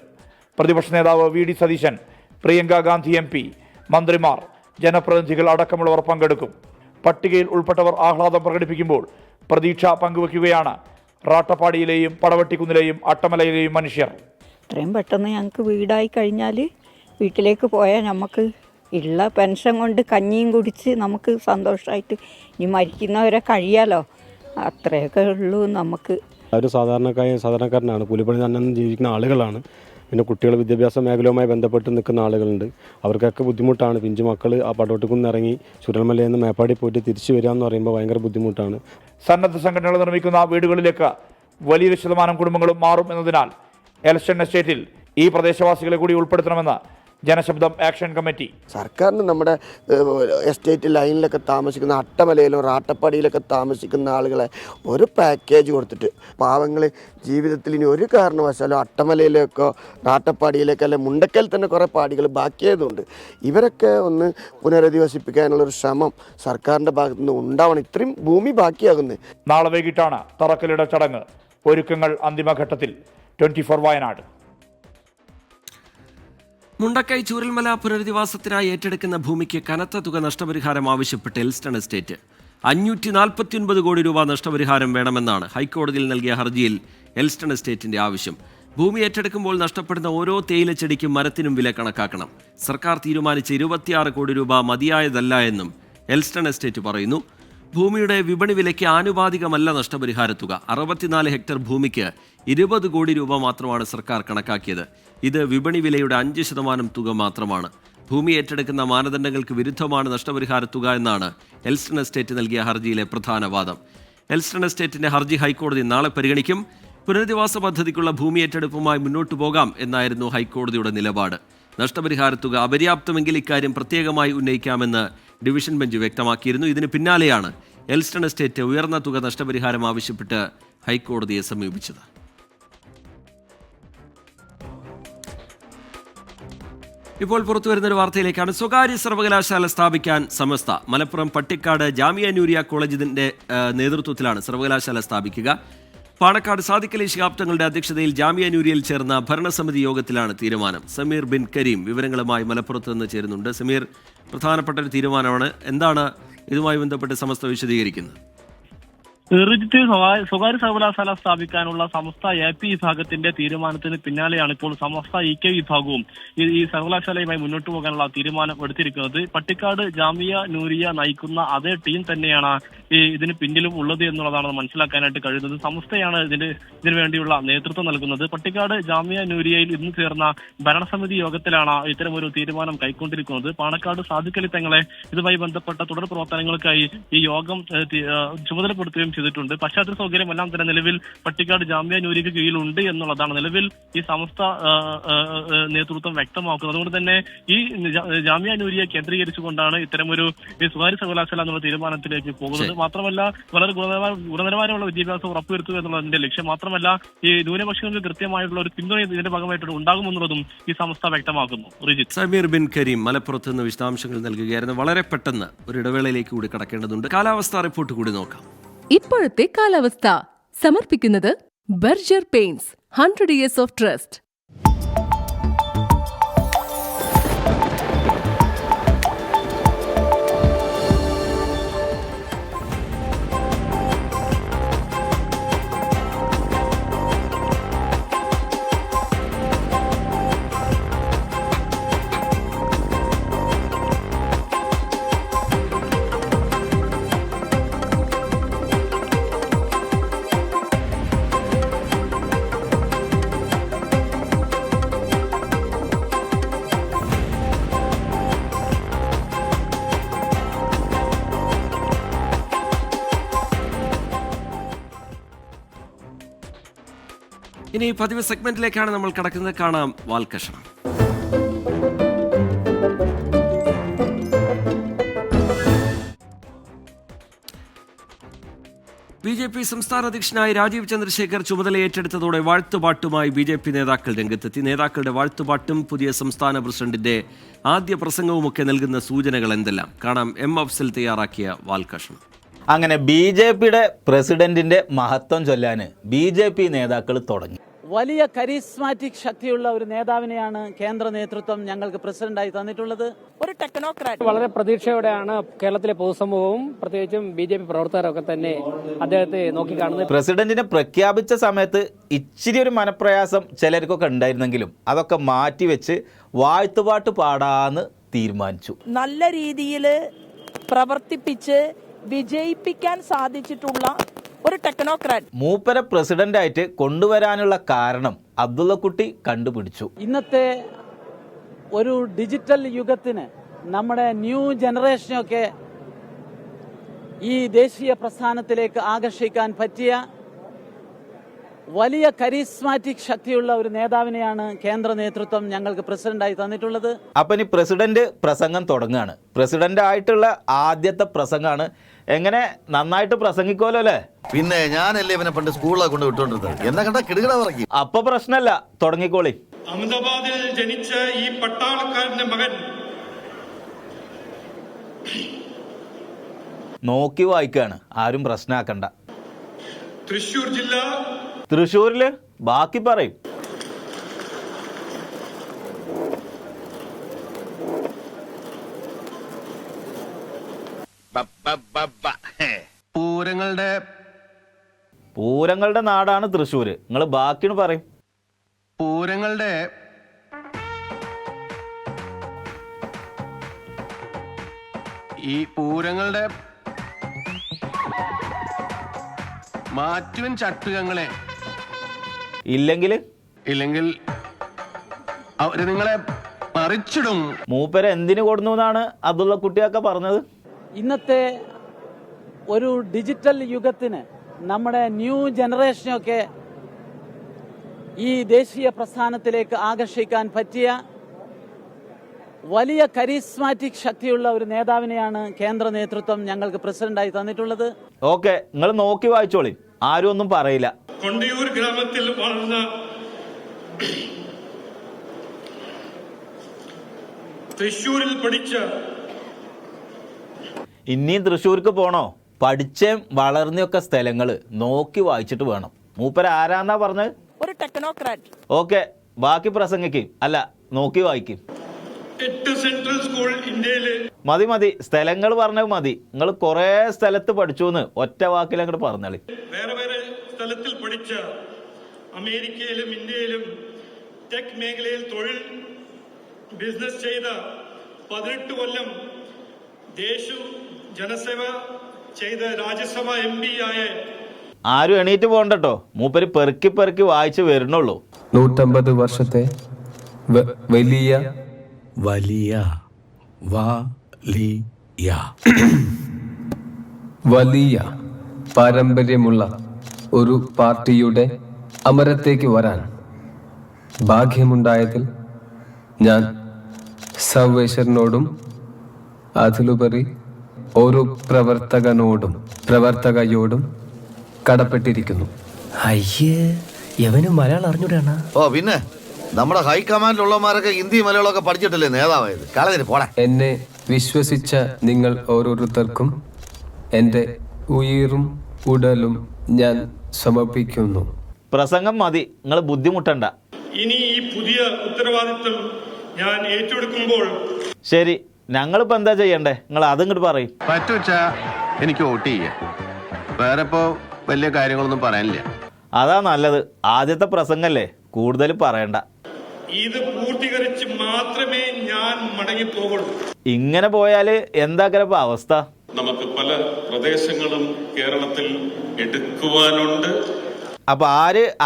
പ്രതിപക്ഷ നേതാവ് V D Satheesan, Priyanka Gandhi MP, മന്ത്രിമാർ, ജനപ്രതിനിധികൾ അടക്കമുള്ളവർ പങ്കെടുക്കും. പട്ടികയിൽ ഉൾപ്പെട്ടവർ ആഹ്ലാദം പ്രകടിപ്പിക്കുമ്പോൾ പ്രതീക്ഷ പങ്കുവയ്ക്കുകയാണ് റാട്ടപ്പാടിയിലെയും പടവട്ടിക്കുന്നിലെയും അട്ടമലയിലെയും മനുഷ്യർ. എത്രയും പെട്ടെന്ന് ഞങ്ങൾക്ക് വീടായി കഴിഞ്ഞാൽ വീട്ടിലേക്ക് പോയാൽ നമുക്ക് ഉള്ള പെൻഷൻ കൊണ്ട് കഞ്ഞിയും കുടിച്ച് നമുക്ക് സന്തോഷമായിട്ട് ഇനി മരിക്കുന്നവരെ കഴിയാലോ, അത്രയൊക്കെ ഉള്ളൂ നമുക്ക്. ഒരു സാധാരണക്കാരനാണ്, കൂലിപ്പണി തന്നെ ജീവിക്കുന്ന ആളുകളാണ്. പിന്നെ കുട്ടികൾ വിദ്യാഭ്യാസ മേഖലയുമായി ബന്ധപ്പെട്ട് നിൽക്കുന്ന ആളുകളുണ്ട്. അവർക്കൊക്കെ ബുദ്ധിമുട്ടാണ്. പിഞ്ചു മക്കൾ ആ പടവട്ടിക്കുന്ന് ഇറങ്ങി ചുരൽമലയിൽ നിന്ന് മേപ്പാടി പോയിട്ട് തിരിച്ചു വരിക എന്ന് പറയുമ്പോൾ ഭയങ്കര ബുദ്ധിമുട്ടാണ്. സന്നദ്ധ സംഘടനകൾ നിർമ്മിക്കുന്ന വീടുകളിലേക്ക് വലിയൊരു ശതമാനം കുടുംബങ്ങളും മാറും എന്നതിനാൽ എൽസ്റ്റൺ എസ്റ്റേറ്റിൽ ഈ പ്രദേശവാസികളെ കൂടി ഉൾപ്പെടുത്തണമെന്ന് ജനശബ്ദം ആക്ഷൻ കമ്മിറ്റി. സർക്കാരിന് നമ്മുടെ എസ്റ്റേറ്റ് ലൈനിലൊക്കെ താമസിക്കുന്ന അട്ടമലയിലും റാട്ടപ്പാടിയിലൊക്കെ താമസിക്കുന്ന ആളുകളെ ഒരു പാക്കേജ് കൊടുത്തിട്ട് പാവങ്ങൾ ജീവിതത്തിൽ ഇനി ഒരു കാരണവശാലും അട്ടമലയിലേക്കോ റാട്ടപ്പാടിയിലേക്കോ അല്ലെ മുണ്ടക്കൽ തന്നെ കുറേ പാടികൾ ബാക്കിയായതുകൊണ്ട് ഇവരൊക്കെ ഒന്ന് പുനരധിവസിപ്പിക്കാനുള്ളൊരു ശ്രമം സർക്കാരിൻ്റെ ഭാഗത്തു നിന്ന് ഉണ്ടാവണം. ഇത്രയും ഭൂമി ബാക്കിയാകുന്നത്. നാളെ വൈകിട്ടാണ് തറക്കല്ലിട ചടങ്ങ്. ഒരുക്കങ്ങൾ അന്തിമഘട്ടത്തിൽ. 24 വയനാട്. മുണ്ടക്കൈ ചൂരൽമല പുനരധിവാസത്തിനായി ഏറ്റെടുക്കുന്ന ഭൂമിക്ക് കനത്ത തുക നഷ്ടപരിഹാരം ആവശ്യപ്പെട്ട് എൽസ്റ്റൺ എസ്റ്റേറ്റ് 549 കോടി രൂപ നഷ്ടപരിഹാരം വേണമെന്നാണ് ഹൈക്കോടതിയിൽ നൽകിയ ഹർജിയിൽ എൽസ്റ്റൺ എസ്റ്റേറ്റിന്റെ ആവശ്യം. ഭൂമി ഏറ്റെടുക്കുമ്പോൾ നഷ്ടപ്പെടുന്ന ഓരോ തേയില ചെടിക്കും മരത്തിനും വില കണക്കാക്കണം. സർക്കാർ തീരുമാനിച്ച 26 കോടി രൂപ മതിയായതല്ല എന്നും എൽസ്റ്റൺ എസ്റ്റേറ്റ് പറയുന്നു. ഭൂമിയുടെ വിപണി വിലയ്ക്ക് ആനുപാതികമല്ല നഷ്ടപരിഹാര തുക. 64 ഹെക്ടർ ഭൂമിക്ക് 20 കോടി രൂപ മാത്രമാണ് സർക്കാർ കണക്കാക്കിയത്. ഇത് വിപണി വിലയുടെ 5% തുക മാത്രമാണ്. ഭൂമി ഏറ്റെടുക്കുന്ന മാനദണ്ഡങ്ങൾക്ക് വിരുദ്ധമാണ് നഷ്ടപരിഹാര തുക എന്നാണ് എൽസ്റ്റൺ എസ്റ്റേറ്റ് നൽകിയ ഹർജിയിലെ പ്രധാന വാദം. എൽസ്റ്റൺ എസ്റ്റേറ്റിന്റെ ഹർജി ഹൈക്കോടതി നാളെ പരിഗണിക്കും. പുനരധിവാസ പദ്ധതിക്കുള്ള ഭൂമി ഏറ്റെടുപ്പുമായി മുന്നോട്ടു പോകാം എന്നായിരുന്നു ഹൈക്കോടതിയുടെ നിലപാട്. നഷ്ടപരിഹാര തുക അപര്യാപ്തമെങ്കിൽ ഇക്കാര്യം പ്രത്യേകമായി ഉന്നയിക്കാമെന്ന് ഡിവിഷൻ ബെഞ്ച് വ്യക്തമാക്കിയിരുന്നു. ഇതിന് പിന്നാലെയാണ് എൽസ്റ്റൺ എസ്റ്റേറ്റ് ഉയർന്ന തുക നഷ്ടപരിഹാരം ആവശ്യപ്പെട്ട് ഹൈക്കോടതിയെ സമീപിച്ചത്. ഇപ്പോൾ പുറത്തുവരുന്നൊരു വാർത്തയിലേക്കാണ്. സ്വകാര്യ സർവകലാശാല സ്ഥാപിക്കാൻ സമസ്ത. മലപ്പുറം പട്ടിക്കാട് ജാമിയ നൂരിയ കോളേജിന്റെ നേതൃത്വത്തിലാണ് സർവകലാശാല സ്ഥാപിക്കുക. പാണക്കാട് സാദിഖ് അലി ശിഹാബ് തങ്ങളുടെ അധ്യക്ഷതയിൽ ജാമിയ നൂരിയയിൽ ചേർന്ന ഭരണസമിതി യോഗത്തിലാണ് തീരുമാനം. സമീർ ബിൻ കരീം വിവരങ്ങളുമായി മലപ്പുറത്ത് നിന്ന് ചേരുന്നുണ്ട്. സമീർ, പ്രധാനപ്പെട്ട ഒരു തീരുമാനമാണ്. എന്താണ് ഇതുമായി ബന്ധപ്പെട്ട് സമസ്ത വിശദീകരിക്കുന്നത്? സ്വകാര്യ സർവകലാശാല സ്ഥാപിക്കാനുള്ള സമസ്ത AP വിഭാഗത്തിന്റെ തീരുമാനത്തിന് പിന്നാലെയാണ് ഇപ്പോൾ സമസ്ത EK വിഭാഗവും ഈ സർവകലാശാലയുമായി മുന്നോട്ട് പോകാനുള്ള തീരുമാനം എടുത്തിരിക്കുന്നത്. പട്ടിക്കാട് ജാമിയ നൂരിയ നയിക്കുന്ന അതേ ടീം തന്നെയാണ് ഇതിന് പിന്നിലും ഉള്ളത് എന്നുള്ളതാണ് മനസ്സിലാക്കാനായിട്ട് കഴിയുന്നത്. സമസ്തയാണ് ഇതിനു വേണ്ടിയുള്ള നേതൃത്വം നൽകുന്നത്. പട്ടിക്കാട് ജാമിയ നൂരിയയിൽ ഇന്ന് ചേർന്ന ഭരണസമിതി യോഗത്തിലാണ് ഇത്തരമൊരു തീരുമാനം കൈക്കൊണ്ടിരിക്കുന്നത്. പാണക്കാട് സാദിഖ് അലി തങ്ങളെ ഇതുമായി ബന്ധപ്പെട്ട തുടർ പ്രവർത്തനങ്ങൾക്കായി ഈ യോഗം ചുമതലപ്പെടുത്തുകയും ചെയ്തിട്ടുണ്ട്. പശ്ചാത്തല സൗകര്യം എല്ലാം തന്നെ നിലവിൽ പട്ടിക്കാട് ജാമിയ നൂരിയയ്ക്ക് കീഴിലുണ്ട് എന്നുള്ളതാണ് നിലവിൽ ഈ സമസ്ത നേതൃത്വം വ്യക്തമാക്കുന്നത്. അതുകൊണ്ട് തന്നെ ഈ ജാമിയ നൂരിയ കേന്ദ്രീകരിച്ചുകൊണ്ടാണ് ഇത്തരമൊരു സ്വകാര്യ സർവകലാശാല എന്നുള്ള തീരുമാനത്തിലേക്ക് പോകുന്നത്. മാത്രമല്ല വളരെ ഗുണനിലവാരമുള്ള വിദ്യാഭ്യാസം ഉറപ്പുവരുത്തുക എന്നുള്ളതിന്റെ ലക്ഷ്യം. മാത്രമല്ല ഈ ന്യൂനപക്ഷങ്ങൾക്ക് കൃത്യമായിട്ടുള്ള ഒരു പിന്തുണ ഇതിന്റെ ഭാഗമായിട്ട് ഉണ്ടാകുമെന്നുള്ളതും ഈ സമസ്ത വ്യക്തമാക്കുന്നു. റിജിത്ത്. സമീർ ബിൻ കരീം മലപ്പുറത്ത് നിന്ന് വിശദാംശങ്ങൾ നൽകുകയായിരുന്നു. വളരെ പെട്ടെന്ന് ഒരു ഇടവേളയിലേക്ക് കൂടി കടക്കേണ്ടതുണ്ട്. കാലാവസ്ഥാ റിപ്പോർട്ട് കൂടി നോക്കാം. ഇപ്പോഴത്തെ കാലാവസ്ഥ സമർപ്പിക്കുന്നത് Berger paints 100 years of trust. ഇനി പതിവ് സെഗ്മെന്റിലേക്കാണ് നമ്മൾ കടക്കുന്നത്. കാണാം വാൽകഷണം. BJP സംസ്ഥാന അധ്യക്ഷനായി രാജീവ് ചന്ദ്രശേഖർ ചുമതല ഏറ്റെടുത്തതോടെ വാഴ്ത്തുപാട്ടുമായി BJP നേതാക്കൾ രംഗത്തെത്തി. നേതാക്കളുടെ വാഴ്ത്തുപാട്ടും പുതിയ സംസ്ഥാന പ്രസിഡന്റിന്റെ ആദ്യ പ്രസംഗവുമൊക്കെ നൽകുന്ന സൂചനകൾ എന്തെല്ലാം കാണാം. M. അഫ്സൽ തയ്യാറാക്കിയ വാൽകഷണം. അങ്ങനെ BJPയുടെ പ്രസിഡന്റിന്റെ മഹത്വം ചൊല്ലാൻ BJP നേതാക്കൾ തുടങ്ങി. വലിയ കരിസ്മാറ്റിക് ശക്തിയുള്ള ഒരു നേതാവിനെയാണ് കേന്ദ്ര നേതൃത്വം ഞങ്ങൾക്ക് പ്രസിഡന്റായി തന്നിട്ടുള്ളത്. ഒരു ടെക്നോക്രാറ്റ്. വളരെ പ്രതീക്ഷയോടെയാണ് കേരളത്തിലെ പൊതുസമൂഹവും പ്രത്യേകിച്ചും BJP പ്രവർത്തകരൊക്കെ തന്നെ അദ്ദേഹത്തെ നോക്കിക്കാണുന്നത്. പ്രസിഡന്റിനെ പ്രഖ്യാപിച്ച സമയത്ത് ഇച്ചിരി ഒരു മനപ്രയാസം ചിലർക്കൊക്കെ ഉണ്ടായിരുന്നെങ്കിലും അതൊക്കെ മാറ്റിവെച്ച് വാഴ്ത്തുപാട്ട് പാടാന്ന് തീരുമാനിച്ചു. നല്ല രീതിയിൽ പ്രവർത്തിപ്പിച്ച് വിജയിപ്പിക്കാൻ സാധിച്ചിട്ടുള്ള ഒരു ടെക്നോക്രാറ്റ്. മൂപ്പരെ പ്രസിഡന്റായിട്ട് കൊണ്ടുവരാനുള്ള കാരണം അബ്ദുള്ളക്കുട്ടി കണ്ടുപിടിച്ചു. ഇന്നത്തെ ഒരു ഡിജിറ്റൽ യുഗത്തിന് നമ്മുടെ ന്യൂ ജനറേഷനൊക്കെ ഈ ദേശീയ പ്രസ്ഥാനത്തിലേക്ക് ആകർഷിക്കാൻ പറ്റിയ വലിയ കരിസ്മാറ്റിക് ശക്തിയുള്ള ഒരു നേതാവിനെയാണ് കേന്ദ്ര നേതൃത്വം ഞങ്ങൾക്ക് പ്രസിഡന്റായി തന്നിട്ടുള്ളത്. അപ്പൊ ഇനി പ്രസിഡന്റ് പ്രസംഗം തുടങ്ങുകയാണ്. പ്രസിഡന്റ് ആയിട്ടുള്ള ആദ്യത്തെ പ്രസംഗമാണ്. എങ്ങനെ നന്നായിട്ട് പ്രസംഗിക്കുമല്ലോ അല്ലേ? പിന്നെ ഞാനല്ലേ ഇവനെ പണ്ട് സ്കൂളിലാണ് കൊണ്ട് വിട്ടോണ്ടിരുന്നത്. എന്നെ കണ്ട കിടുകിട പറയും. അപ്പൊ പ്രശ്നമല്ല, തുടങ്ങിക്കോളി. അഹമ്മദാബാദിൽ ജനിച്ച ഈ പട്ടാളക്കാരന്റെ മകൻ നോക്കി വായിക്കാണ്, ആരും പ്രശ്നമാക്കണ്ട. തൃശൂർ ജില്ല. തൃശ്ശൂരില് ബാക്കി പറയും. പൂരങ്ങളുടെ നാടാണ് തൃശ്ശൂര്. നിങ്ങൾ ബാക്കിയാണ് പറയും. പൂരങ്ങളുടെ മാറ്റുവൻ ചട്ടുകങ്ങളെ ഇല്ലെങ്കിൽ അവര് നിങ്ങളെ പറിച്ചിടും. മൂപ്പര് എന്തിനു കൊടുന്നു എന്നാണ് അബ്ദുള്ള കുട്ടിയൊക്കെ പറഞ്ഞത്. ഇന്നത്തെ ഒരു ഡിജിറ്റൽ യുഗത്തിന് നമ്മുടെ ന്യൂ ജനറേഷനൊക്കെ ഈ ദേശീയ പ്രസ്ഥാനത്തിലേക്ക് ആകർഷിക്കാൻ പറ്റിയ വലിയ കരിസ്മാറ്റിക് ശക്തിയുള്ള ഒരു നേതാവിനെയാണ് കേന്ദ്ര നേതൃത്വം ഞങ്ങൾക്ക് പ്രസിഡന്റായി തന്നിട്ടുള്ളത്. ഓക്കെ, നിങ്ങൾ നോക്കി വായിച്ചോളി, ആരും ഒന്നും പറയില്ല. കൊണ്ടിയൂർ ഗ്രാമത്തിൽ വളർന്ന തൃശ്ശൂരിൽ പഠിച്ച. ഇനിയും തൃശ്ശൂർക്ക് പോണോ? പഠിച്ചേം വളർന്നൊക്കെ സ്ഥലങ്ങള് നോക്കി വായിച്ചിട്ട് വേണം. മൂപ്പര് ആരാന്നാ പറഞ്ഞത്? ഒരു ടെക്നോക്രാറ്റ്. ഓക്കെ, ബാക്കി പ്രസംഗിക്കും, അല്ല നോക്കി വായിക്കും. 8 സെൻട്രൽ സ്കൂൾ ഇന്ത്യയില്. മതി, സ്ഥലങ്ങൾ പറഞ്ഞത് മതി. നിങ്ങൾ കുറെ സ്ഥലത്ത് പഠിച്ചു എന്ന് ഒറ്റ വാക്കിൽ അങ്ങോട്ട് പറഞ്ഞാളി. വേറെ സ്ഥലത്തിൽ പഠിച്ച, അമേരിക്കയിലും ഇന്ത്യയിലും ടെക് മേഖലയിൽ തൊഴിൽ ബിസിനസ് ചെയ്ത, 18 കൊല്ലം ദേശ ജനസേവ ചെയ്ത രാജ്യസഭ MP ആയ. ആരും എണീറ്റ് പോകണ്ടോ, മൂപ്പര് പെറുക്കി വായിച്ചു വരുന്നുള്ളൂ. 150 വർഷത്തെ വലിയ പാരമ്പര്യമുള്ള ഒരു പാർട്ടിയുടെ അമരത്തേക്ക് വരാൻ ഭാഗ്യമുണ്ടായതിൽ ഞാൻ സർവേശ്വരനോടും അതിലുപരി ഓരോ പ്രവർത്തകയോടും കടപ്പെട്ടിരിക്കുന്നു. അയ്യേ, എവനും മലയാളം അറിഞ്ഞൂടാണ്. ഓ പിന്നെ നമ്മുടെ ഹൈക്കമാൻഡിലുള്ളമാരൊക്കെ ഹിന്ദി മലയാളമൊക്കെ പഠിച്ചിട്ടല്ലേ നേതാവായത്. കളഞ്ഞിട്ട് പോടാ. എന്നെ വിശ്വസിച്ച നിങ്ങൾ ഓരോരുത്തർക്കും എൻ്റെ ഉയിരും ഉടലും ഞാൻ സമർപ്പിക്കുന്നു. പ്രസംഗം മതി, നിങ്ങൾ ബുദ്ധിമുട്ടണ്ട. ഇനി ഈ പുതിയ ഉത്തരവാദിത്വം ഞാൻ ഏറ്റെടുക്കുമ്പോൾ ശരി, ഞങ്ങളിപ്പോ എന്താ ചെയ്യണ്ടേ? നിങ്ങൾ അതിങ്ങോട്ട് പറയും. പറ്റുവച്ചാ എനിക്ക് വോട്ട് ചെയ്യാം. വേറെ ഇപ്പോ വലിയ കാര്യങ്ങളൊന്നും പറയാനില്ല. അതാ നല്ലത്. ആദ്യത്തെ പ്രസംഗല്ലേ, കൂടുതൽ പറയണ്ട. ഇത് പൂർത്തീകരിച്ച് മാത്രമേ ഞാൻ മടങ്ങിപ്പോകുള്ളൂ. ഇങ്ങനെ പോയാല് എന്താക്കരപ്പ അവസ്ഥ? നമുക്ക് പല പ്രദേശങ്ങളും കേരളത്തിൽ എടുക്കുവാനുണ്ട്. അപ്പൊ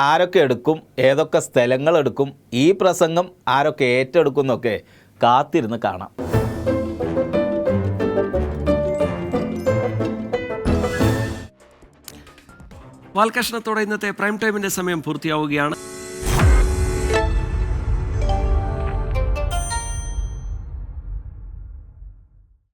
ആരൊക്കെ എടുക്കും, ഏതൊക്കെ സ്ഥലങ്ങൾ എടുക്കും, ഈ പ്രസംഗം ആരൊക്കെ ഏറ്റെടുക്കും എന്നൊക്കെ കാത്തിരുന്ന് കാണാം. വാൽകഷണത്തോടെ ഇന്നത്തെ പ്രൈം ടൈമിന്റെ സമയം പൂർത്തിയാവുകയാണ്.